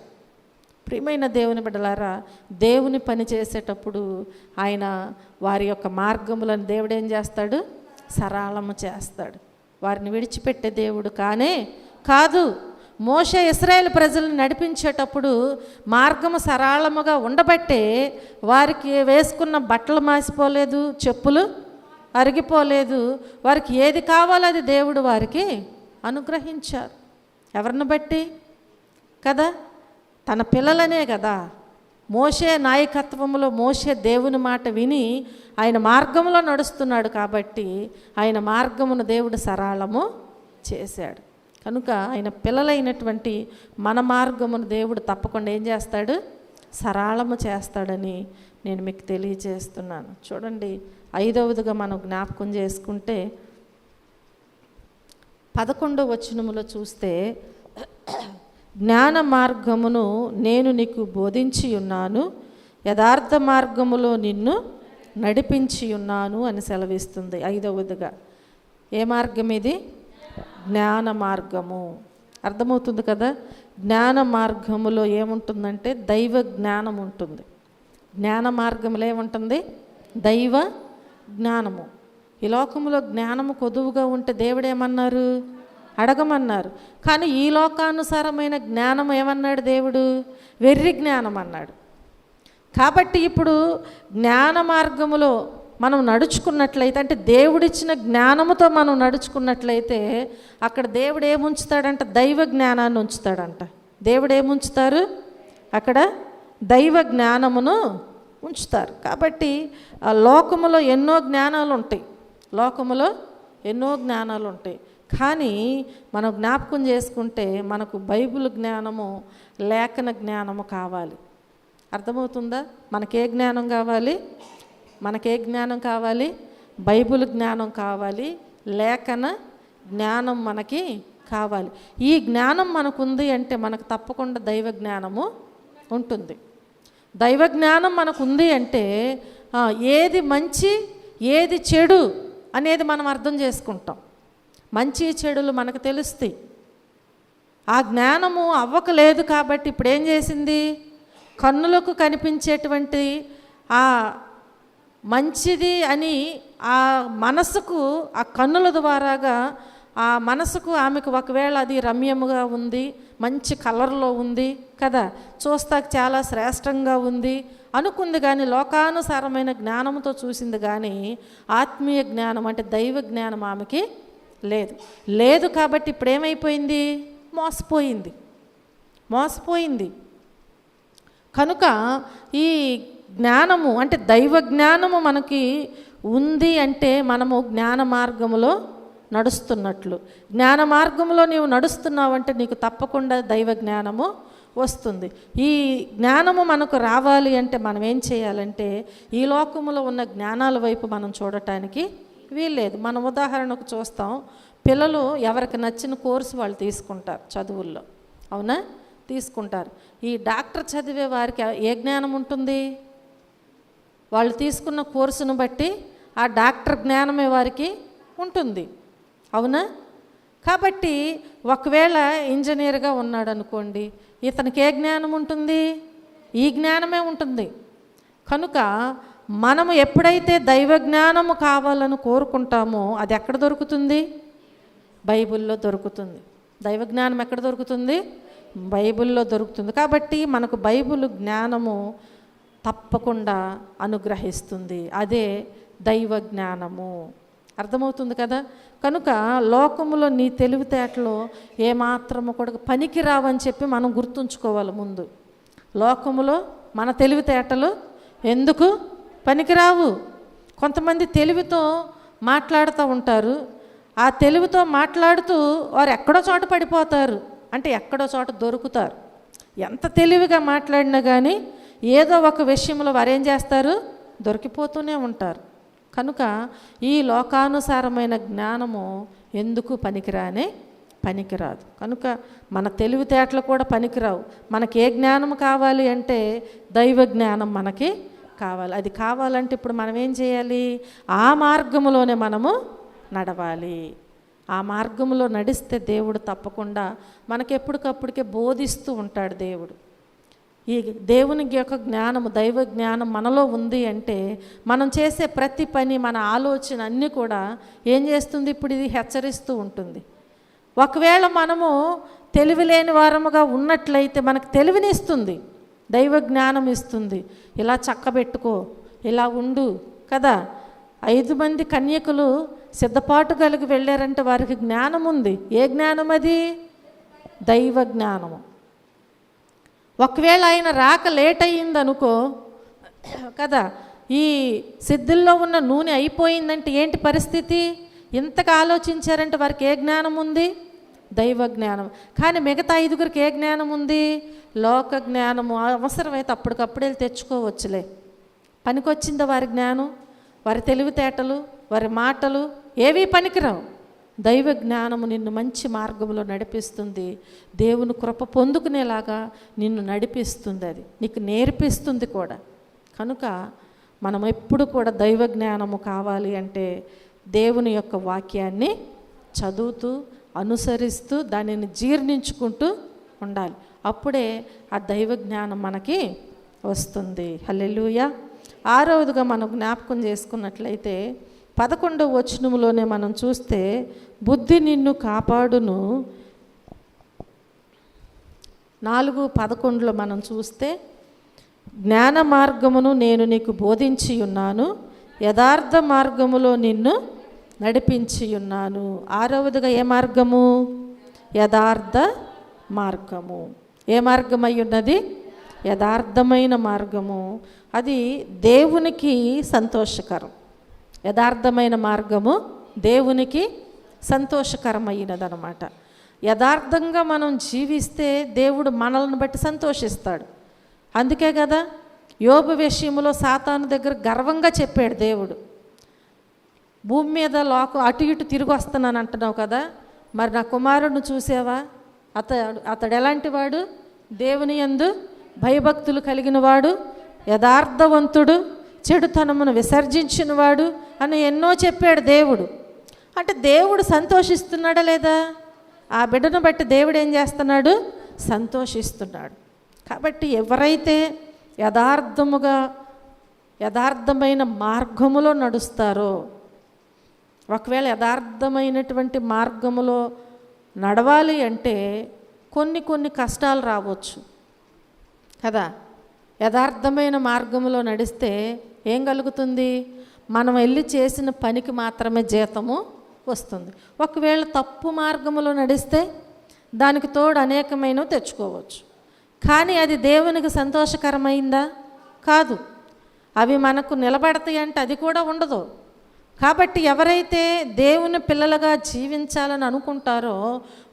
ప్రియమైన దేవుని బిడ్డలారా, దేవుని పని చేసేటప్పుడు ఆయన వారి యొక్క మార్గములను దేవుడు ఏం చేస్తాడు? సరళము చేస్తాడు. వారిని విడిచిపెట్టే దేవుడు కానే కాదు. మోషే ఇశ్రాయేలు ప్రజలను నడిపించేటప్పుడు మార్గము సరళముగా ఉండబట్టే వారికి వేసుకున్న బట్టలు మాసిపోలేదు, చెప్పులు అరిగిపోలేదు. వారికి ఏది కావాలో అది దేవుడు వారికి అనుగ్రహించారు. ఎవరిని బట్టి కదా? తన పిల్లలనే కదా. మోషే నాయకత్వంలో మోషే దేవుని మాట విని ఆయన మార్గంలో నడుస్తున్నాడు కాబట్టి ఆయన మార్గమును దేవుడు సరళము చేశాడు. కనుక ఆయన పిల్లలైనటువంటి మన మార్గమును దేవుడు తప్పకుండా ఏం చేస్తాడు? సరళము చేస్తాడని నేను మీకు తెలియజేస్తున్నాను. చూడండి, 5వదిగా మనం జ్ఞాపకం చేసుకుంటే 11వ వచనములో చూస్తే, జ్ఞాన మార్గమును నేను నీకు బోధించి ఉన్నాను, యథార్థ మార్గములో నిన్ను నడిపించి ఉన్నాను అని సెలవిస్తుంది. 5వదిగా ఏ మార్గం ఇది? జ్ఞాన మార్గము. అర్థమవుతుంది కదా? జ్ఞాన మార్గములో ఏముంటుందంటే దైవ జ్ఞానం ఉంటుంది. జ్ఞాన మార్గంలో ఏముంటుంది? దైవ జ్ఞానము. ఈ లోకములో జ్ఞానము కొదువుగా ఉంటే దేవుడు ఏమన్నారు? అడగమన్నారు. కానీ ఈ లోకానుసారమైన జ్ఞానం ఏమన్నాడు దేవుడు? వెర్రి జ్ఞానం అన్నాడు. కాబట్టి ఇప్పుడు జ్ఞాన మార్గములో మనం నడుచుకున్నట్లయితే, అంటే దేవుడిచ్చిన జ్ఞానముతో మనం నడుచుకున్నట్లయితే అక్కడ దేవుడు ఏముంచుతాడంట? దైవ జ్ఞానాన్ని ఉంచుతాడంట. దేవుడు ఏముంచుతారు అక్కడ? దైవ జ్ఞానమును ఉంచుతారు. కాబట్టి ఆ లోకములో ఎన్నో జ్ఞానాలు ఉంటాయి, లోకములో ఎన్నో జ్ఞానాలు ఉంటాయి. కానీ మనం జ్ఞాపకం చేసుకుంటే మనకు బైబిల్ జ్ఞానము, లేఖన జ్ఞానము కావాలి. అర్థమవుతుందా? మనకే జ్ఞానం కావాలి? మనకే జ్ఞానం కావాలి? బైబిల్ జ్ఞానం కావాలి, లేఖన జ్ఞానం మనకి కావాలి. ఈ జ్ఞానం మనకుంది అంటే మనకు తప్పకుండా దైవ జ్ఞానము ఉంటుంది. దైవ జ్ఞానం మనకుంది అంటే ఏది మంచి ఏది చెడు అనేది మనం అర్థం చేసుకుంటాం. మంచి చెడులు మనకు తెలుస్తాయి. ఆ జ్ఞానము అవ్వకలేదు కాబట్టి ఇప్పుడు ఏం చేసింది? కన్నులకు కనిపించేటువంటి ఆ మంచిది అని ఆ మనసుకు, ఆ కన్నుల ద్వారాగా ఆ మనసుకు, ఆమెకు ఒకవేళ అది రమ్యముగా ఉంది, మంచి కలర్లో ఉంది కదా, చూస్తాకు చాలా శ్రేష్టంగా ఉంది అనుకుంది. కానీ లోకానుసారమైన జ్ఞానంతో చూసింది, కానీ ఆత్మీయ జ్ఞానం అంటే దైవ జ్ఞానం ఆమెకి లేదు. కాబట్టి ఇప్పుడు ఏమైపోయింది? మోసపోయింది. కనుక ఈ జ్ఞానము అంటే దైవ జ్ఞానము మనకి ఉంది అంటే మనము జ్ఞాన మార్గములో నడుస్తున్నట్లు. జ్ఞాన మార్గంలో నీవు నడుస్తున్నావంటే నీకు తప్పకుండా దైవ జ్ఞానము వస్తుంది. ఈ జ్ఞానము మనకు రావాలి అంటే మనం ఏం చేయాలంటే ఈ లోకములో ఉన్న జ్ఞానాల వైపు మనం చూడటానికి వీల్లేదు. మనం ఉదాహరణకు చూస్తాం, పిల్లలు ఎవరికి నచ్చిన కోర్సు వాళ్ళు తీసుకుంటారు చదువుల్లో, అవునా? తీసుకుంటారు. ఈ డాక్టర్ చదివే వారికి ఏ జ్ఞానం ఉంటుంది? వాళ్ళు తీసుకున్న కోర్సును బట్టి ఆ డాక్టర్ జ్ఞానమే వారికి ఉంటుంది, అవునా? కాబట్టి ఒకవేళ ఇంజనీర్గా ఉన్నాడు అనుకోండి, ఇతనికి ఏ జ్ఞానం ఉంటుంది? ఈ జ్ఞానమే ఉంటుంది. కనుక మనము ఎప్పుడైతే దైవ జ్ఞానము కావాలని కోరుకుంటామో అది ఎక్కడ దొరుకుతుంది? బైబిల్లో దొరుకుతుంది. దైవ జ్ఞానం ఎక్కడ దొరుకుతుంది? బైబిల్లో దొరుకుతుంది. కాబట్టి మనకు బైబిల్ జ్ఞానము తప్పకుండా అనుగ్రహిస్తుంది. అదే దైవ జ్ఞానము. అర్థమవుతుంది కదా? కనుక లోకములో నీ తెలివితేటలో ఏమాత్రము కూడా పనికి రావని చెప్పి మనం గుర్తుంచుకోవాలి. ముందు లోకములో మన తెలివితేటలు ఎందుకు పనికిరావు. కొంతమంది తెలివితో మాట్లాడుతూ ఉంటారు. ఆ తెలివితో మాట్లాడుతూ వారు ఎక్కడో చోట పడిపోతారు, అంటే ఎక్కడో చోట దొరుకుతారు. ఎంత తెలివిగా మాట్లాడినా కానీ ఏదో ఒక విషయంలో వారు ఏం చేస్తారు, దొరికిపోతూనే ఉంటారు. కనుక ఈ లోకానుసారమైన జ్ఞానము ఎందుకు పనికిరాదు. కనుక మన తెలివితేటలు కూడా పనికిరావు. మనకి ఏ జ్ఞానం కావాలి అంటే దైవ జ్ఞానం మనకి కావాలి. అది కావాలంటే ఇప్పుడు మనం ఏం చేయాలి, ఆ మార్గంలోనే మనము నడవాలి. ఆ మార్గంలో నడిస్తే దేవుడు తప్పకుండా మనకి ఎప్పటికప్పటికే బోధిస్తూ ఉంటాడు. దేవుడు ఈ దేవునికి యొక్క జ్ఞానము, దైవ జ్ఞానం మనలో ఉంది అంటే మనం చేసే ప్రతి పని, మన ఆలోచన అన్నీ కూడా ఏం చేస్తుంది, ఇప్పుడు ఇది హెచ్చరిస్తూ ఉంటుంది. ఒకవేళ మనము తెలివి లేని వారముగా ఉన్నట్లయితే మనకు తెలివినిస్తుంది, దైవ జ్ఞానం ఇస్తుంది. ఇలా చక్కబెట్టుకో, ఇలా ఉండు కదా. 5 మంది కన్యకులు సిద్ధపాటు కలిగి వెళ్ళారంటే వారికి జ్ఞానం ఉంది. ఏ జ్ఞానం అది? దైవ జ్ఞానము. ఒకవేళ ఆయన రాక లేట్ అయ్యిందనుకో కదా, ఈ సిద్ధుల్లో ఉన్న నూనె అయిపోయిందంటే ఏంటి పరిస్థితి? ఇంతగా ఆలోచించారంటే వారికి ఏ జ్ఞానం ఉంది? దైవ జ్ఞానం. కానీ మిగతా 5గురికి ఏ జ్ఞానం ఉంది? లోక జ్ఞానము. అవసరమైతే అప్పటికప్పుడు వెళ్ళి తెచ్చుకోవచ్చులే. పనికొచ్చిందా వారి జ్ఞానం? వారి తెలివితేటలు, వారి మాటలు ఏవీ పనికిరావు. దైవ జ్ఞానము నిన్ను మంచి మార్గంలో నడిపిస్తుంది. దేవుని కృప పొందుకునేలాగా నిన్ను నడిపిస్తుంది, అది నీకు నేర్పిస్తుంది కూడా. కనుక మనం ఎప్పుడు కూడా దైవ జ్ఞానము కావాలి అంటే దేవుని యొక్క వాక్యాన్ని చదువుతూ, అనుసరిస్తూ, దానిని జీర్ణించుకుంటూ ఉండాలి. అప్పుడే ఆ దైవ జ్ఞానం మనకి వస్తుంది. హల్లెలూయా. 6వదిగా మనం జ్ఞాపకం చేసుకున్నట్లయితే 11వ వచనములోనే మనం చూస్తే, బుద్ధి నిన్ను కాపాడును. 4:11లో మనం చూస్తే, జ్ఞాన మార్గమును నేను నీకు బోధించి ఉన్నాను, యథార్థ మార్గములో నిన్ను నడిపించి ఉన్నాను. 6వదిగా ఏ మార్గము? యథార్థ మార్గము. ఏ మార్గం అయి ఉన్నది? యథార్థమైన మార్గము. అది దేవునికి సంతోషకరం. యథార్థమైన మార్గము దేవునికి సంతోషకరమైనదనమాట. యథార్థంగా మనం జీవిస్తే దేవుడు మనల్ని బట్టి సంతోషిస్తాడు. అందుకే కదా యోబు విషయంలో సాతాను దగ్గర గర్వంగా చెప్పాడు దేవుడు, భూమి మీద లోకం అటు ఇటు తిరిగి వస్తున్నాను అంటున్నావు కదా, మరి నా కుమారుడిని చూసావా? అతడు ఎలాంటి వాడు? దేవుని యందు భయభక్తులు కలిగిన వాడు, యథార్థవంతుడు, చెడుతనమును విసర్జించినవాడు అని ఎన్నో చెప్పాడు దేవుడు. అంటే దేవుడు సంతోషిస్తున్నాడా లేదా? ఆ బిడ్డను బట్టి దేవుడు ఏం చేస్తున్నాడు? సంతోషిస్తున్నాడు. కాబట్టి ఎవరైతే యథార్థమైన మార్గములో నడుస్తారో, ఒకవేళ యథార్థమైనటువంటి మార్గములో నడవాలి అంటే కొన్ని కష్టాలు రావచ్చు కదా. యథార్థమైన మార్గంలో నడిస్తే ఏం కలుగుతుంది? మనం వెళ్ళి చేసిన పనికి మాత్రమే జీతము వస్తుంది. ఒకవేళ తప్పు మార్గంలో నడిస్తే దానికి తోడు అనేకమైనవి తెచ్చుకోవచ్చు. కానీ అది దేవునికి సంతోషకరమైందా? కాదు. అవి మనకు నిలబడతాయి అంటే అది కూడా ఉండదు. కాబట్టి ఎవరైతే దేవుని పిల్లలుగా జీవించాలని అనుకుంటారో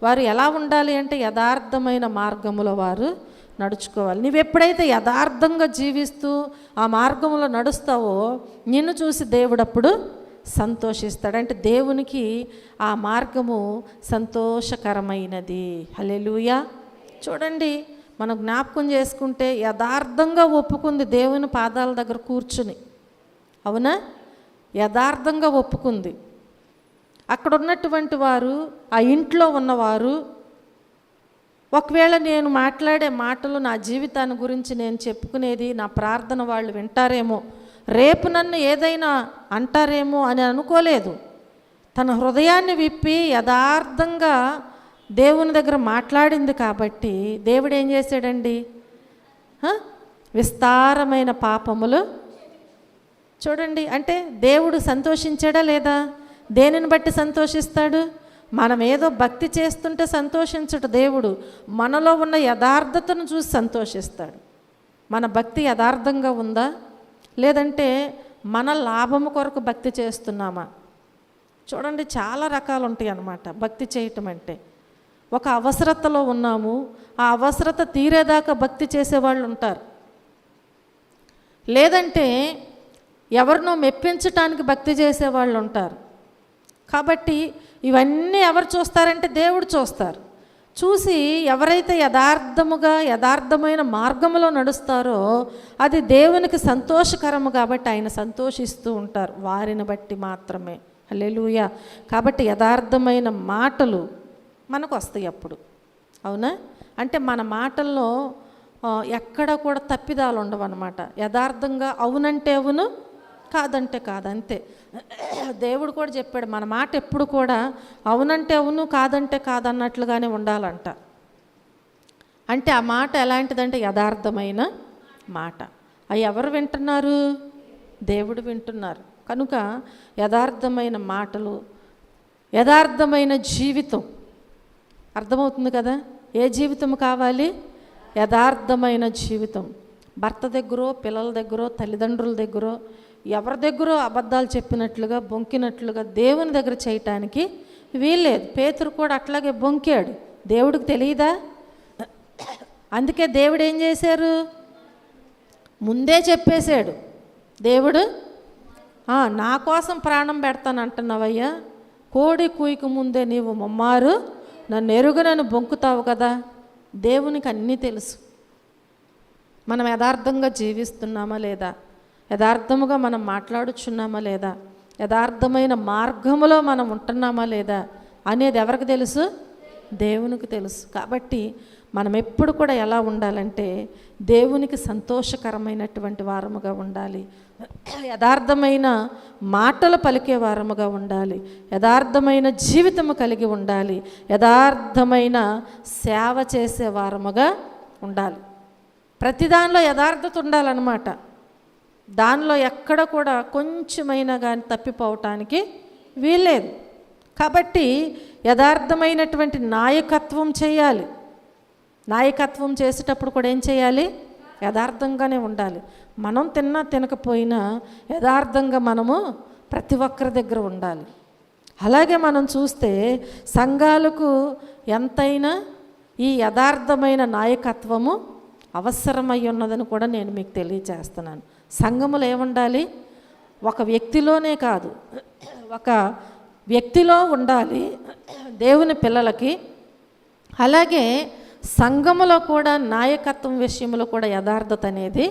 వారు ఎలా ఉండాలి అంటే యథార్థమైన మార్గంలో వారు నడుచుకోవాలి. నువ్వు ఎప్పుడైతే యథార్థంగా జీవిస్తూ ఆ మార్గంలో నడుస్తావో నిన్ను చూసి దేవుడు అప్పుడు సంతోషిస్తాడు. అంటే దేవునికి ఆ మార్గము సంతోషకరమైనది. హల్లెలూయా. చూడండి, మనం జ్ఞాపకం చేసుకుంటే యథార్థంగా ఒప్పుకుంది దేవుని పాదాల దగ్గర కూర్చుని, అవునా? యథార్థంగా ఒప్పుకుంది. అక్కడ ఉన్నటువంటి వారు, ఆ ఇంట్లో ఉన్నవారు, ఒకవేళ నేను మాట్లాడే మాటలు, నా జీవితాన్ని గురించి నేను చెప్పుకునేది, నా ప్రార్థన వాళ్ళు వింటారేమో, రేపు నన్ను ఏదైనా అంటారేమో అని అనుకోలేదు. తన హృదయాన్ని విప్పి యథార్థంగా దేవుని దగ్గర మాట్లాడింది కాబట్టి దేవుడు ఏం చేశాడండి? విస్తారమైన పాపములు. చూడండి, అంటే దేవుడు సంతోషించాడా లేదా? దేనిని బట్టి సంతోషిస్తాడు? మనం ఏదో భక్తి చేస్తుంటే సంతోషించడు దేవుడు, మనలో ఉన్న యథార్థతను చూసి సంతోషిస్తాడు. మన భక్తి యథార్థంగా ఉందా, లేదంటే మన లాభము కొరకు భక్తి చేస్తున్నామా? చూడండి, చాలా రకాలు ఉంటాయి అన్నమాట భక్తి చేయటం అంటే. ఒక అవసరతలో ఉన్నాము, ఆ అవసరత తీరేదాకా భక్తి చేసేవాళ్ళు ఉంటారు. లేదంటే ఎవరినో మెప్పించటానికి భక్తి చేసేవాళ్ళు ఉంటారు. కాబట్టి ఇవన్నీ ఎవరు చూస్తారంటే దేవుడు చూస్తారు. చూసి ఎవరైతే యథార్థమైన మార్గంలో నడుస్తారో అది దేవునికి సంతోషకరము, కాబట్టి ఆయన సంతోషిస్తూ ఉంటారు వారిని బట్టి మాత్రమే. హల్లెలూయా. కాబట్టి యథార్థమైన మాటలు మనకు వస్తాయి అప్పుడు. అవునా? అంటే మన మాటల్లో ఎక్కడ కూడా తప్పిదాలు ఉండవు అన్నమాట. యథార్థంగా అవునంటే అవును, కాదంటే కాదు, అంతే. దేవుడు కూడా చెప్పాడు, మన మాట ఎప్పుడు కూడా అవునంటే అవును, కాదంటే కాదన్నట్లుగానే ఉండాలంట. అంటే ఆ మాట ఎలాంటిదంటే యథార్థమైన మాట. అవి ఎవరు వింటున్నారు? దేవుడు వింటున్నారు. కనుక యథార్థమైన మాటలు, యథార్థమైన జీవితం. అర్థమవుతుంది కదా? ఏ జీవితం కావాలి? యథార్థమైన జీవితం. భర్త దగ్గరో, పిల్లల దగ్గరో, తల్లిదండ్రుల దగ్గరో, ఎవరి దగ్గరో అబద్ధాలు చెప్పినట్లుగా, బొంకినట్లుగా దేవుని దగ్గర చేయటానికి వీల్లేదు. పేతురు కూడా అట్లాగే బొంకాడు. దేవుడికి తెలియదా? అందుకే దేవుడు ఏం చేశారు? ముందే చెప్పేశాడు. దేవుడు నా కోసం ప్రాణం పెడతాను అంటున్నావయ్యా, కోడి కూయికి ముందే నీవు ముమ్మారు నన్ను ఎరుగనని బొంకుతావు కదా. దేవునికి అన్నీ తెలుసు. మనం యథార్థంగా జీవిస్తున్నామా లేదా, యథార్థముగా మనం మాట్లాడుచున్నామా లేదా, యథార్థమైన మార్గములో మనం ఉంటున్నామా లేదా అనేది ఎవరికి తెలుసు? దేవునికి తెలుసు. కాబట్టి మనం ఎప్పుడు కూడా ఎలా ఉండాలంటే దేవునికి సంతోషకరమైనటువంటి వారముగా ఉండాలి, యథార్థమైన మాటలు పలికే వారముగా ఉండాలి, యథార్థమైన జీవితము కలిగి ఉండాలి, యథార్థమైన సేవ చేసే వారముగా ఉండాలి. ప్రతి దానిలో యథార్థత ఉండాలన్నమాట. దానిలో ఎక్కడ కూడా కొంచెమైనా కానీ తప్పిపోవటానికి వీల్లేదు. కాబట్టి యథార్థమైనటువంటి నాయకత్వం చేయాలి. నాయకత్వం చేసేటప్పుడు కూడా ఏం చేయాలి? యథార్థంగానే ఉండాలి. మనం తిన్నా తినకపోయినా యథార్థంగా మనము ప్రతి ఒక్కరి దగ్గర ఉండాలి. అలాగే మనం చూస్తే సంఘాలకు ఎంతైనా ఈ యథార్థమైన నాయకత్వము అవసరమై ఉన్నదని కూడా నేను మీకు తెలియజేస్తున్నాను. సంఘములు ఏముండాలి? ఒక వ్యక్తిలోనే కాదు, ఒక వ్యక్తిలో ఉండాలి దేవుని పిల్లలకి. అలాగే సంఘములో కూడా నాయకత్వం విషయంలో కూడా యథార్థత అనేది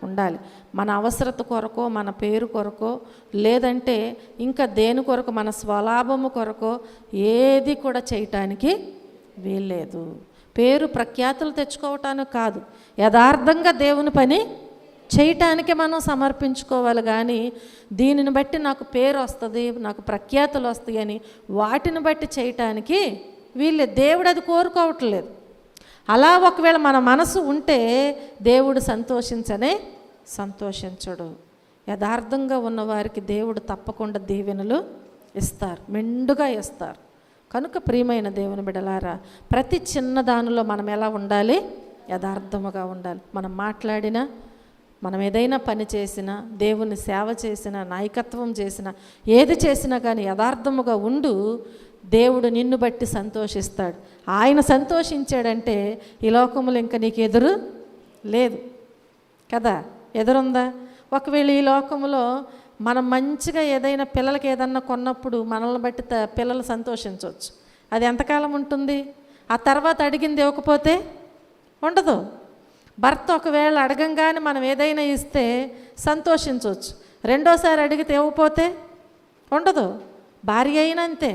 ఉండాలి. మన అవసరత కొరకో, మన పేరు కొరకో, లేదంటే ఇంకా దేని కొరకు, మన స్వలాభము కొరకో ఏది కూడా చేయటానికి వీల్లేదు. పేరు ప్రఖ్యాతులు తెచ్చుకోవటానికి కాదు, యథార్థంగా దేవుని పని చేయటానికి మనం సమర్పించుకోవాలి. కానీ దీనిని బట్టి నాకు పేరు వస్తుంది, నాకు ప్రఖ్యాతులు వస్తాయి అని వాటిని బట్టి చేయటానికి వీళ్ళే. దేవుడు అది కోరుకోవట్లేదు. అలా ఒకవేళ మన మనసు ఉంటే దేవుడు సంతోషించడు. యథార్థంగా ఉన్నవారికి దేవుడు తప్పకుండా దీవెనలు ఇస్తారు, మెండుగా ఇస్తారు. కనుక ప్రియమైన దేవుని బిడ్డలారా, ప్రతి చిన్న దానిలో మనం ఎలా ఉండాలి? యథార్థముగా ఉండాలి. మనం మాట్లాడినా, మనం ఏదైనా పని చేసినా, దేవుని సేవ చేసినా, నాయకత్వం చేసినా, ఏది చేసినా కానీ యథార్థముగా ఉండు. దేవుడు నిన్ను బట్టి సంతోషిస్తాడు. ఆయన సంతోషించాడంటే ఈ లోకములు ఇంకా నీకు ఎదురు లేదు కదా. ఎదురుందా? ఒకవేళ ఈ లోకములో మనం మంచిగా ఏదైనా పిల్లలకి ఏదన్నా కొన్నప్పుడు మనల్ని బట్టి పిల్లలు సంతోషించవచ్చు. అది ఎంతకాలం ఉంటుంది? ఆ తర్వాత అడిగింది ఇవ్వకపోతే ఉండదు. భర్త ఒకవేళ అడగంగానే మనం ఏదైనా ఇస్తే సంతోషించవచ్చు. రెండోసారి అడిగితే ఇవ్వకపోతే ఉండదు. భార్య అయినా అంతే.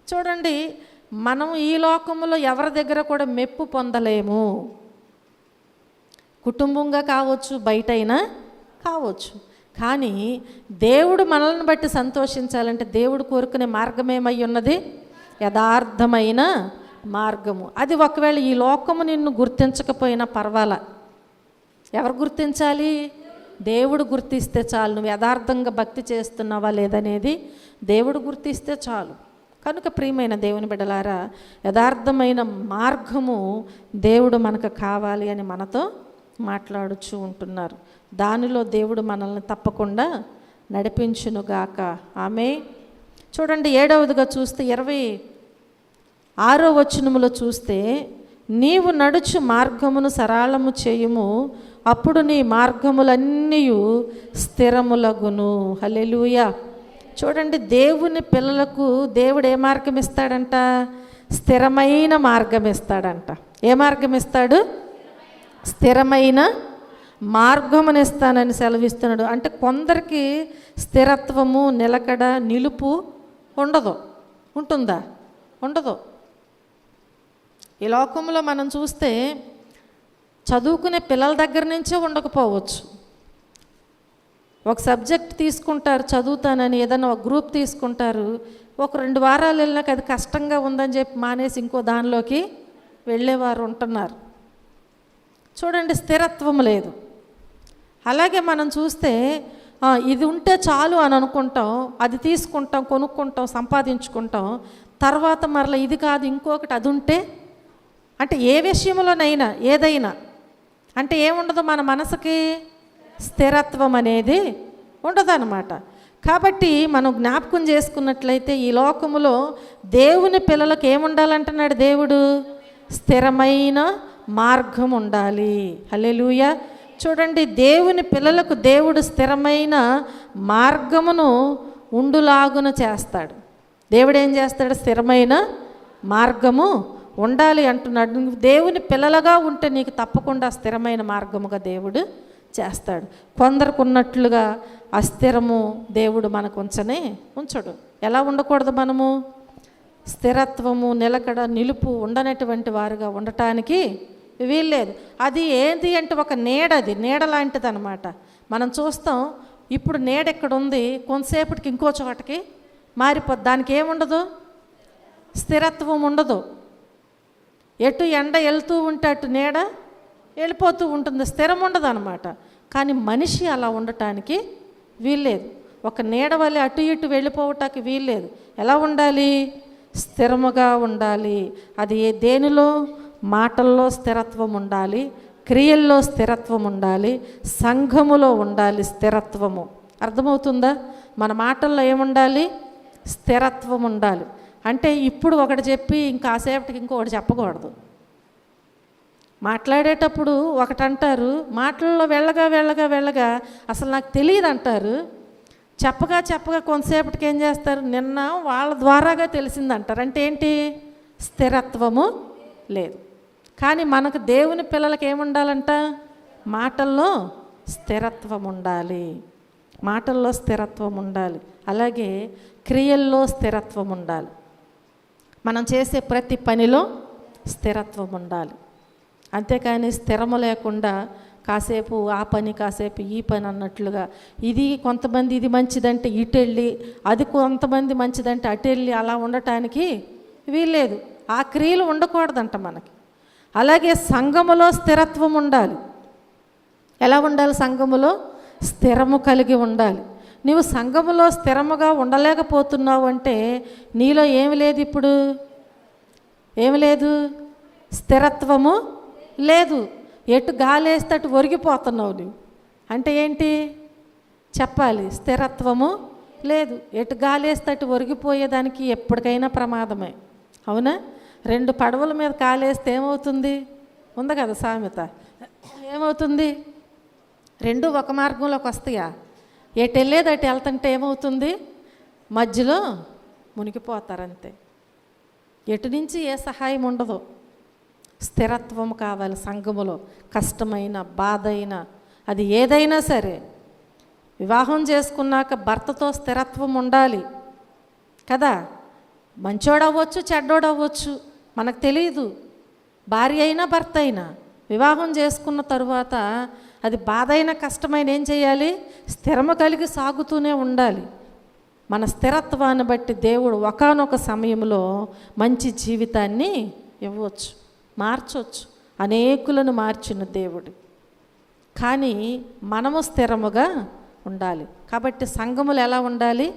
చూడండి, మనం ఈ లోకంలో ఎవరి దగ్గర కూడా మెప్పు పొందలేము. కుటుంబంగా కావచ్చు, బయటైనా కావచ్చు. కానీ దేవుడు మనల్ని బట్టి సంతోషించాలంటే దేవుడు కోరుకునే మార్గం ఏమై ఉన్నది? యథార్థమైన మార్గము. అది ఒకవేళ ఈ లోకము నిన్ను గుర్తించకపోయినా పర్వాలా. ఎవరు గుర్తించాలి? దేవుడు గుర్తిస్తే చాలు. నువ్వు యథార్థంగా భక్తి చేస్తున్నావా లేదనేది దేవుడు గుర్తిస్తే చాలు. కనుక ప్రియమైన దేవుని బిడ్డలారా, యథార్థమైన మార్గము దేవుడు మనకు కావాలి అని మనతో మాట్లాడుచూ ఉంటున్నారు. దానిలో దేవుడు మనల్ని తప్పకుండా నడిపించునుగాక. ఆమె చూడండి 7వదిగా చూస్తే 26వ వచనములో చూస్తే, నీవు నడుచు మార్గమును సరళము చేయుము, అప్పుడు నీ మార్గములన్నీ స్థిరములగును. హల్లెలూయా. చూడండి, దేవుని పిల్లలకు దేవుడు ఏ మార్గం ఇస్తాడంట? స్థిరమైన మార్గం ఇస్తాడంట. ఏ మార్గం ఇస్తాడు? స్థిరమైన మార్గమును ఇస్తానని సెలవిస్తున్నాడు. అంటే కొందరికి స్థిరత్వము, నిలకడ, నిలుపు ఉండదు. ఉంటుందా? ఉండదు. ఈ లోకంలో మనం చూస్తే చదువుకునే పిల్లల దగ్గర నుంచే ఉండకపోవచ్చు. ఒక సబ్జెక్ట్ తీసుకుంటారు చదువుతానని, ఏదైనా ఒక గ్రూప్ తీసుకుంటారు, ఒక 2 వారాలు వెళ్ళినాక అది కష్టంగా ఉందని చెప్పి మానేసి ఇంకో దానిలోకి వెళ్ళేవారు ఉంటున్నారు. చూడండి, స్థిరత్వం లేదు. అలాగే మనం చూస్తే ఇది ఉంటే చాలు అని అనుకుంటాం, అది తీసుకుంటాం, కొనుక్కుంటాం, సంపాదించుకుంటాం. తర్వాత మరలా ఇది కాదు ఇంకొకటి అది ఉంటే, అంటే ఏ విషయంలోనైనా ఏదైనా అంటే ఏముండదు, మన మనసుకి స్థిరత్వం అనేది ఉండదన్నమాట. కాబట్టి మనం జ్ఞాపకం చేసుకున్నట్లయితే ఈ లోకములో దేవుని పిల్లలకు ఏముండాలంటున్నాడు దేవుడు? స్థిరమైన మార్గం ఉండాలి. హల్లెలూయా. చూడండి, దేవుని పిల్లలకు దేవుడు స్థిరమైన మార్గమును ఉండులాగున చేస్తాడు. దేవుడు ఏం చేస్తాడు? స్థిరమైన మార్గము ఉండాలి అంటున్నాడు. నువ్వు దేవుని పిల్లలుగా ఉంటే నీకు తప్పకుండా స్థిరమైన మార్గముగా దేవుడు చేస్తాడు. కొందరికి ఉన్నట్లుగా అస్థిరము దేవుడు మనకు ఉంచడు. ఎలా ఉండకూడదు? మనము స్థిరత్వము, నిలకడ, నిలుపు ఉండనటువంటి వారుగా ఉండటానికి వీల్లేదు. అది ఏంటి అంటే ఒక నీడ, అది నీడ లాంటిది అనమాట. మనం చూస్తాం, ఇప్పుడు నీడ ఎక్కడ ఉంది, కొంతసేపటికి ఇంకో చోటకి మారిపోద్ది. దానికి ఏముండదు? స్థిరత్వం ఉండదు. ఎటు ఎండ వెళ్తూ ఉంటే అటు నీడ వెళ్ళిపోతూ ఉంటుంది, స్థిరం ఉండదు అనమాట. కానీ మనిషి అలా ఉండటానికి వీల్లేదు. ఒక నీడ వల్ల అటు ఇటు వెళ్ళిపోవటానికి వీల్లేదు. ఎలా ఉండాలి? స్థిరముగా ఉండాలి. అది దేనిలో? మాటల్లో స్థిరత్వం ఉండాలి, క్రియల్లో స్థిరత్వం ఉండాలి, సంఘములో ఉండాలి స్థిరత్వము. అర్థమవుతుందా? మన మాటల్లో ఏముండాలి? స్థిరత్వం ఉండాలి. అంటే ఇప్పుడు ఒకటి చెప్పి ఇంకాసేపటికి ఇంకొకటి చెప్పకూడదు. మాట్లాడేటప్పుడు ఒకటి అంటారు, మాటల్లో వెళ్ళగా అసలు నాకు తెలియదు అంటారు. చెప్పగా కొంతసేపటికి ఏం చేస్తారు? నిన్న వాళ్ళ ద్వారాగా తెలిసిందంటారు. అంటే ఏంటి? స్థిరత్వము లేదు. కానీ మనకు దేవుని పిల్లలకి ఏముండాలంట? మాటల్లో స్థిరత్వం ఉండాలి. మాటల్లో స్థిరత్వం ఉండాలి. అలాగే క్రియల్లో స్థిరత్వం ఉండాలి. మనం చేసే ప్రతి పనిలో స్థిరత్వం ఉండాలి. అంతేకాని స్థిరము లేకుండా కాసేపు ఆ పని, కాసేపు ఈ పని అన్నట్లుగా, ఇది కొంతమంది ఇది మంచిదంటే ఇటు వెళ్ళి, అది కొంతమంది మంచిదంటే అటు వెళ్ళి అలా ఉండటానికి వీల్లేదు. ఆ క్రియలు ఉండకూడదంట మనకి. అలాగే సంఘములో స్థిరత్వం ఉండాలి. ఎలా ఉండాలి? సంఘములో స్థిరము కలిగి ఉండాలి. నీవు సంఘములో స్థిరముగా ఉండలేకపోతున్నావు అంటే నీలో ఏమి లేదు? ఇప్పుడు ఏమి లేదు? స్థిరత్వము లేదు. ఎటు గాలేస్తే అటు ఒరిగిపోతున్నావు నువ్వు. అంటే ఏంటి చెప్పాలి? స్థిరత్వము లేదు. ఎటు గాలేస్తే అటు ఒరిగిపోయేదానికి ఎప్పటికైనా ప్రమాదమే. అవునా? 2 పడవల మీద కాలేస్తే ఏమవుతుంది? ఉంది కదా సామెత. ఏమవుతుంది? 2 ఒక మార్గంలోకి వస్తాయా? ఎటు వెళ్ళేది అటు వెళ్తుంటే ఏమవుతుంది? మధ్యలో మునిగిపోతారంతే. ఎటు నుంచి ఏ సహాయం ఉండదు. స్థిరత్వం కావాలి సంఘములో. కష్టమైన, బాధ అయినా, అది ఏదైనా సరే, వివాహం చేసుకున్నాక భర్తతో స్థిరత్వం ఉండాలి కదా. మంచోడవ్వచ్చు, చెడ్డోడవ్వచ్చు, మనకు తెలియదు. భార్య అయినా భర్త అయినా వివాహం చేసుకున్న తరువాత అది బాధ అయినా, కష్టమైన ఏం చేయాలి? స్థిరమ కలిగి సాగుతూనే ఉండాలి. మన స్థిరత్వాన్ని బట్టి దేవుడు ఒకానొక సమయంలో మంచి జీవితాన్ని ఇవ్వచ్చు, మార్చవచ్చు. అనేకులను మార్చిన దేవుడు. కానీ మనము స్థిరముగా ఉండాలి. కాబట్టి సంఘములు ఎలా ఉండాలి?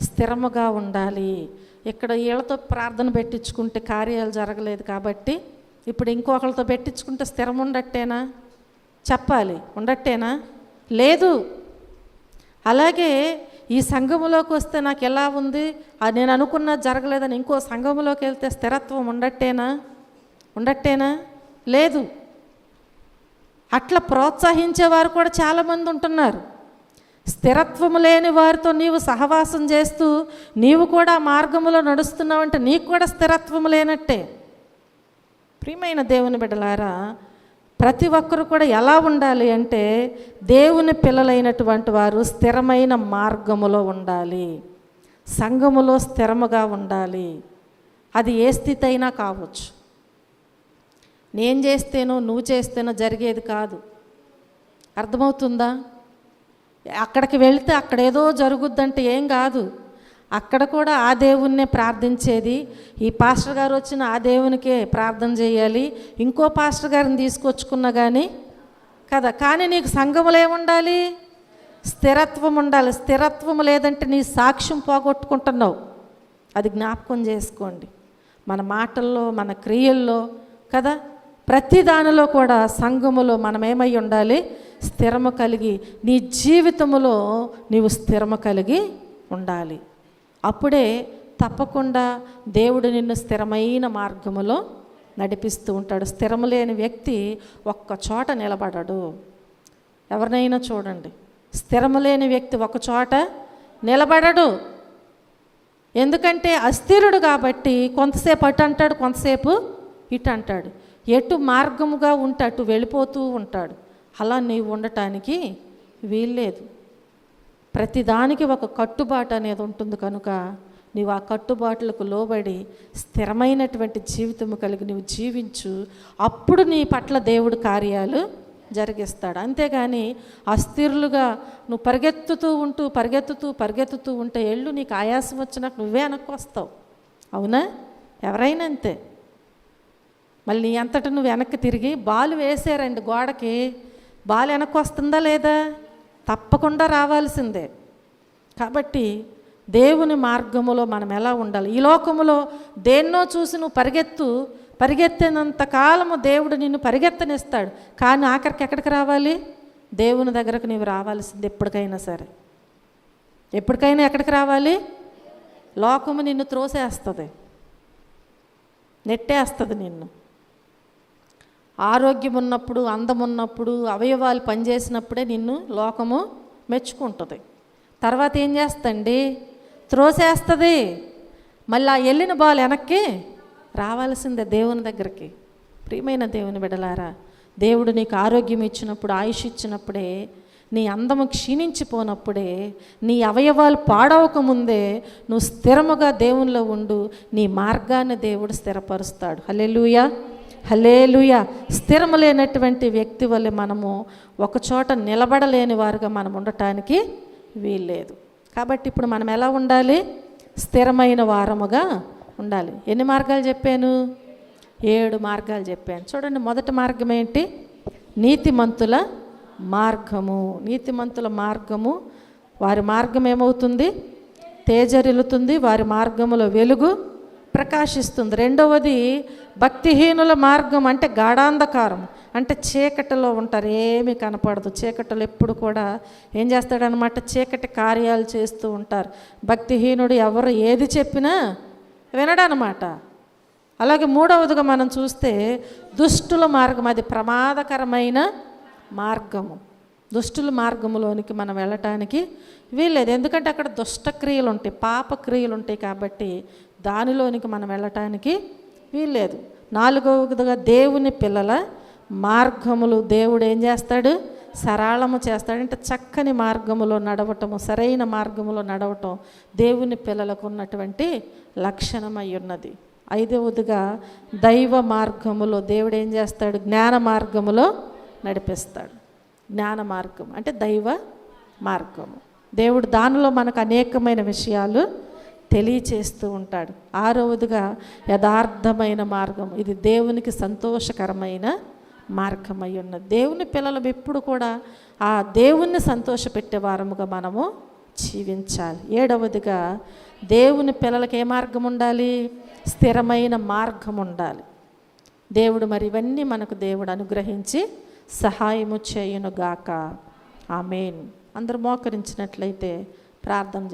స్థిరముగా ఉండాలి. ఇక్కడ వీళ్ళతో ప్రార్థన పెట్టించుకుంటే కార్యాలు జరగలేదు కాబట్టి ఇప్పుడు ఇంకొకరితో పెట్టించుకుంటే స్థిరం ఉండట్టేనా? చెప్పాలి, ఉండట్టేనా? లేదు. అలాగే ఈ సంఘములోకి వస్తే నాకు ఎలా ఉంది, నేను అనుకున్నది జరగలేదని ఇంకో సంఘములోకి వెళ్తే స్థిరత్వం ఉండట్టేనా? లేదు. అట్లా ప్రోత్సహించేవారు కూడా చాలామంది ఉంటున్నారు. స్థిరత్వము లేని వారితో నీవు సహవాసం చేస్తూ నీవు కూడా మార్గములో నడుస్తున్నావంటే నీకు కూడా స్థిరత్వము లేనట్టే. ప్రియమైన దేవుని బిడ్డలారా, ప్రతి ఒక్కరు కూడా ఎలా ఉండాలి అంటే దేవుని పిల్లలైనటువంటి వారు స్థిరమైన మార్గములో ఉండాలి, సంఘములో స్థిరముగా ఉండాలి. అది ఏ స్థితి అయినా కావచ్చు. నేను చేస్తేనో నువ్వు చేస్తేనో జరిగేది కాదు. అర్థమవుతుందా? అక్కడికి వెళితే అక్కడ ఏదో జరుగుద్దంటే ఏం కాదు. అక్కడ కూడా ఆ దేవుణ్ణే ప్రార్థించేది. ఈ పాస్టర్ గారు వచ్చిన ఆ దేవునికే ప్రార్థన చేయాలి, ఇంకో పాస్టర్ గారిని తీసుకొచ్చుకున్నా కానీ కదా. కానీ నీకు సంఘములో ఏముండాలి? స్థిరత్వం ఉండాలి. స్థిరత్వం లేదంటే నీ సాక్ష్యం పోగొట్టుకుంటున్నావు. అది జ్ఞాపకం చేసుకోండి. మన మాటల్లో, మన క్రియల్లో కదా, ప్రతి దానిలో కూడా సంఘములో మనం ఏమై ఉండాలి? స్థిరము కలిగి, నీ జీవితములో నీవు స్థిరము కలిగి ఉండాలి. అప్పుడే తప్పకుండా దేవుడు నిన్ను స్థిరమైన మార్గములో నడిపిస్తూ ఉంటాడు. స్థిరము లేని వ్యక్తి ఒక్క చోట నిలబడడు. ఎవరినైనా చూడండి, స్థిరము లేని వ్యక్తి ఒక చోట నిలబడడు. ఎందుకంటే అస్థిరుడు కాబట్టి కొంతసేపు అటు అంటాడు, కొంతసేపు ఇటు అంటాడు. ఎటు మార్గముగా ఉంటే అటు వెళ్ళిపోతూ ఉంటాడు. అలా నీవు ఉండటానికి వీల్లేదు. ప్రతిదానికి ఒక కట్టుబాటు అనేది ఉంటుంది కనుక నీవు ఆ కట్టుబాట్లకు లోబడి స్థిరమైనటువంటి జీవితము కలిగి నువ్వు జీవించు. అప్పుడు నీ పట్ల దేవుడు కార్యాలు జరిగిస్తాడు. అంతేగాని అస్థిరులుగా నువ్వు పరిగెత్తుతూ ఉంటే ఎళ్ళు నీకు ఆయాసం వచ్చినట్టు నువ్వే వెనక్కి వస్తావు. అవునా? ఎవరైనా అంతే. మళ్ళీ నీ అంతటా నువ్వు వెనక్కి తిరిగి బాలు వేసారండి గోడకి, బాలు వెనక్కి వస్తుందా లేదా? తప్పకుండా రావాల్సిందే. కాబట్టి దేవుని మార్గములో మనం ఎలా ఉండాలి? ఈ లోకములో దేన్నో చూసి నువ్వు పరిగెత్తినంత కాలము దేవుడు నిన్ను పరిగెత్తనిస్తాడు. కానీ ఆఖరికి ఎక్కడికి రావాలి? దేవుని దగ్గరకు నీవు రావాల్సింది ఎప్పటికైనా సరే. ఎప్పటికైనా ఎక్కడికి రావాలి? లోకము నిన్ను త్రోసేస్తుంది, నెట్టేస్తుంది నిన్ను. ఆరోగ్యం ఉన్నప్పుడు, అందం ఉన్నప్పుడు, అవయవాలు పనిచేసినప్పుడే నిన్ను లోకము మెచ్చుకుంటుంది. తర్వాత ఏం చేస్తండి? త్రోసేస్తుంది. మళ్ళీ ఆ వెళ్ళిన బాల్ వెనక్కి రావాల్సిందే దేవుని దగ్గరికి. ప్రియమైన దేవుని బిడ్డలారా, దేవుడు నీకు ఆరోగ్యం ఇచ్చినప్పుడు, ఆయుష్ ఇచ్చినప్పుడే, నీ అందము క్షీణించిపోనప్పుడే, నీ అవయవాలు పాడవకముందే నువ్వు స్థిరముగా దేవునిలో ఉండు. నీ మార్గాన్ని దేవుడు స్థిరపరుస్తాడు. హల్లెలూయా, హల్లెలూయా. స్థిరము లేనటువంటి వ్యక్తి వల్ల మనము ఒకచోట నిలబడలేని వారుగా మనం ఉండటానికి వీల్లేదు. కాబట్టి ఇప్పుడు మనం ఎలా ఉండాలి? స్థిరమైన వారముగా ఉండాలి. ఎన్ని మార్గాలు చెప్పాను? 7 మార్గాలు చెప్పాను. చూడండి, మొదటి మార్గం ఏంటి? నీతిమంతుల మార్గము. నీతిమంతుల మార్గము, వారి మార్గం ఏమవుతుంది? తేజరిల్లుతుంది, వారి మార్గములో వెలుగు ప్రకాశిస్తుంది. రెండవది భక్తిహీనుల మార్గం, అంటే గాఢాంధకారం, అంటే చీకటిలో ఉంటారు, ఏమీ కనపడదు. చీకటిలో ఎప్పుడు కూడా ఏం చేస్తాడనమాట? చీకటి కార్యాలు చేస్తూ ఉంటారు. భక్తిహీనుడు ఎవరు ఏది చెప్పినా వినడనమాట. అలాగే మూడవదిగా మనం చూస్తే దుష్టుల మార్గం, అది ప్రమాదకరమైన మార్గము. దుష్టుల మార్గములోనికి మనం వెళ్ళటానికి వీల్లేదు. ఎందుకంటే అక్కడ దుష్టక్రియలు ఉంటాయి, పాపక్రియలు ఉంటాయి. కాబట్టి దానిలోనికి మనం వెళ్ళటానికి వీల్లేదు. నాలుగవదిగా దేవుని పిల్లల మార్గములు దేవుడు ఏం చేస్తాడు? సరళము చేస్తాడు. అంటే చక్కని మార్గములో నడవటము, సరైన మార్గములో నడవటం దేవుని పిల్లలకు ఉన్నటువంటి లక్షణమై ఉన్నది. ఐదవదిగా దైవ మార్గములో దేవుడు ఏం చేస్తాడు? జ్ఞాన మార్గములో నడిపిస్తాడు. జ్ఞాన మార్గం అంటే దైవ మార్గము. దేవుడు దానిలో మనకు అనేకమైన విషయాలు తెలియచేస్తూ ఉంటాడు. ఆరవదిగా యథార్థమైన మార్గం, ఇది దేవునికి సంతోషకరమైన మార్గమై ఉన్నది. దేవుని పిల్లలు ఎప్పుడు కూడా ఆ దేవుణ్ణి సంతోషపెట్టే వారముగా మనము జీవించాలి. ఏడవదిగా దేవుని పిల్లలకి ఏ మార్గం ఉండాలి? స్థిరమైన మార్గం ఉండాలి. దేవుడు మరి ఇవన్నీ మనకు దేవుడు అనుగ్రహించి సహాయము చేయునుగాక. ఆమేన్. అందరూ మోకరించినట్లయితే ప్రార్థన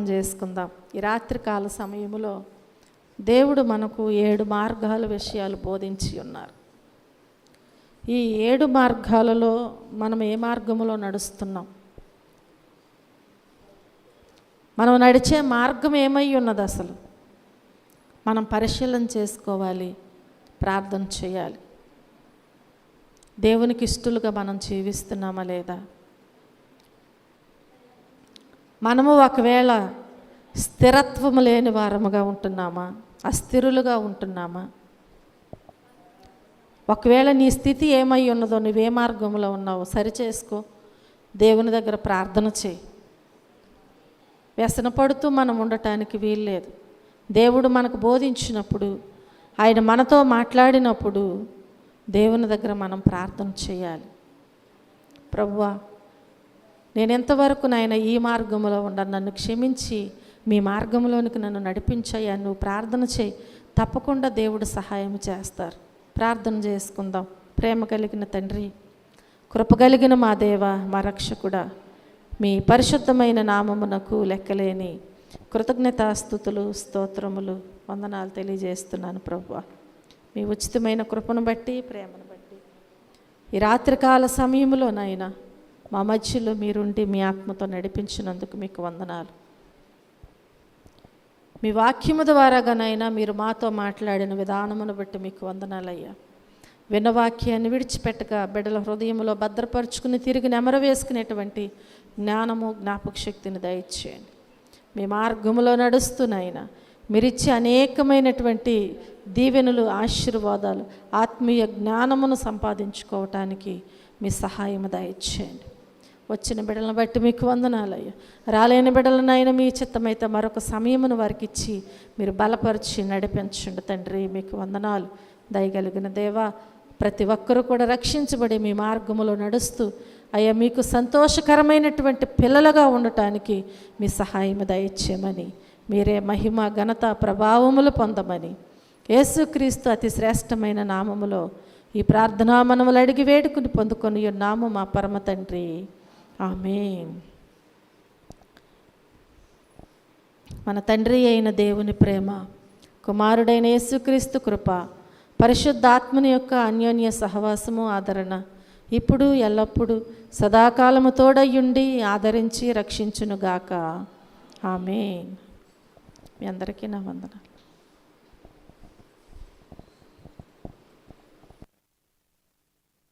చేసుకుందాం. ఈ రాత్రికాల సమయంలో దేవుడు మనకు 7 మార్గాల విషయాలు బోధించి ఉన్నారు. ఈ 7 మార్గాలలో మనం ఏ మార్గంలో నడుస్తున్నాం? మనం నడిచే మార్గం ఏమై ఉన్నది అసలు? మనం పరిశీలన చేసుకోవాలి, ప్రార్థన చేయాలి. దేవునికి ఇష్టలుగా మనం జీవిస్తున్నామా లేదా? మనము ఒకవేళ స్థిరత్వము లేని వారముగా ఉంటున్నామా, అస్థిరులుగా ఉంటున్నామా? ఒకవేళ నీ స్థితి ఏమై ఉన్నదో, నువ్వే మార్గంలో ఉన్నావో సరిచేసుకో. దేవుని దగ్గర ప్రార్థన చేయి. వ్యసనపడుతూ మనం ఉండటానికి వీల్లేదు. దేవుడు మనకు బోధించినప్పుడు, ఆయన మనతో మాట్లాడినప్పుడు దేవుని దగ్గర మనం ప్రార్థన చేయాలి. ప్రభువా, నేను ఎంతవరకు నాయన ఈ మార్గంలో ఉండను, నన్ను క్షమించి మీ మార్గంలోనికి నన్ను నడిపించయ్యా. నువ్వు ప్రార్థన చేయి, తప్పకుండా దేవుడు సహాయం చేస్తారు. ప్రార్థన చేసుకుందాం. ప్రేమ కలిగిన తండ్రి, కృప కలిగిన మా దేవ, మా రక్షకుడా, మీ పరిశుద్ధమైన నామమునకు లెక్కలేని కృతజ్ఞతాస్తుతులు, స్తోత్రములు, వందనాలు తెలియజేస్తున్నాను ప్రభువా. మీ ఉచితమైన కృపను బట్టి, ప్రేమను బట్టి ఈ రాత్రికాల సమయంలో నాయన మా మధ్యలో మీరుండి మీ ఆత్మతో నడిపించినందుకు మీకు వందనాలు. మీ వాక్యము ద్వారాగానైనా మీరు మాతో మాట్లాడిన విధానమును బట్టి మీకు వందనాలయ్యా. విన్న వాక్యాన్ని విడిచిపెట్టక బిడ్డల హృదయంలో భద్రపరుచుకుని తిరిగి నెమరు వేసుకునేటువంటి జ్ఞానము, జ్ఞాపక శక్తిని దయచేయండి. మీ మార్గములో నడుస్తున్నాయినా మీరిచ్చే అనేకమైనటువంటి దీవెనలు, ఆశీర్వాదాలు, ఆత్మీయ జ్ఞానమును సంపాదించుకోవటానికి మీ సహాయము దయచేయండి. వచ్చిన బిడ్డలను బట్టి మీకు వందనాలయ్యా. రాలేని బిడ్డలనైనా మీ చిత్తమైతే మరొక సమయమును వారికి ఇచ్చి మీరు బలపరిచి నడిపించండి తండ్రి. మీకు వందనాలు. దయగలిగిన దేవా, ప్రతి ఒక్కరూ కూడా రక్షించబడి మీ మార్గములో నడుస్తూ అయ్యా మీకు సంతోషకరమైనటువంటి పిల్లలుగా ఉండటానికి మీ సహాయం దయచేయమని, మీరే మహిమ, ఘనత, ప్రభావములు పొందమని యేసుక్రీస్తు అతి శ్రేష్టమైన నామములో ఈ ప్రార్థనా మనములు అడిగి వేడుకుని పొందుకొని ఉన్నాము మా పరమ తండ్రి. ఆమేన్. మన తండ్రి అయిన దేవుని ప్రేమ, కుమారుడైన యేసుక్రీస్తు కృప, పరిశుద్ధాత్మని యొక్క అన్యోన్య సహవాసము, ఆదరణ ఇప్పుడు ఎల్లప్పుడూ సదాకాలము తోడయ్యుండి ఆదరించి రక్షించునుగాక. ఆమేన్. మీ అందరికీ నా వందనాలు.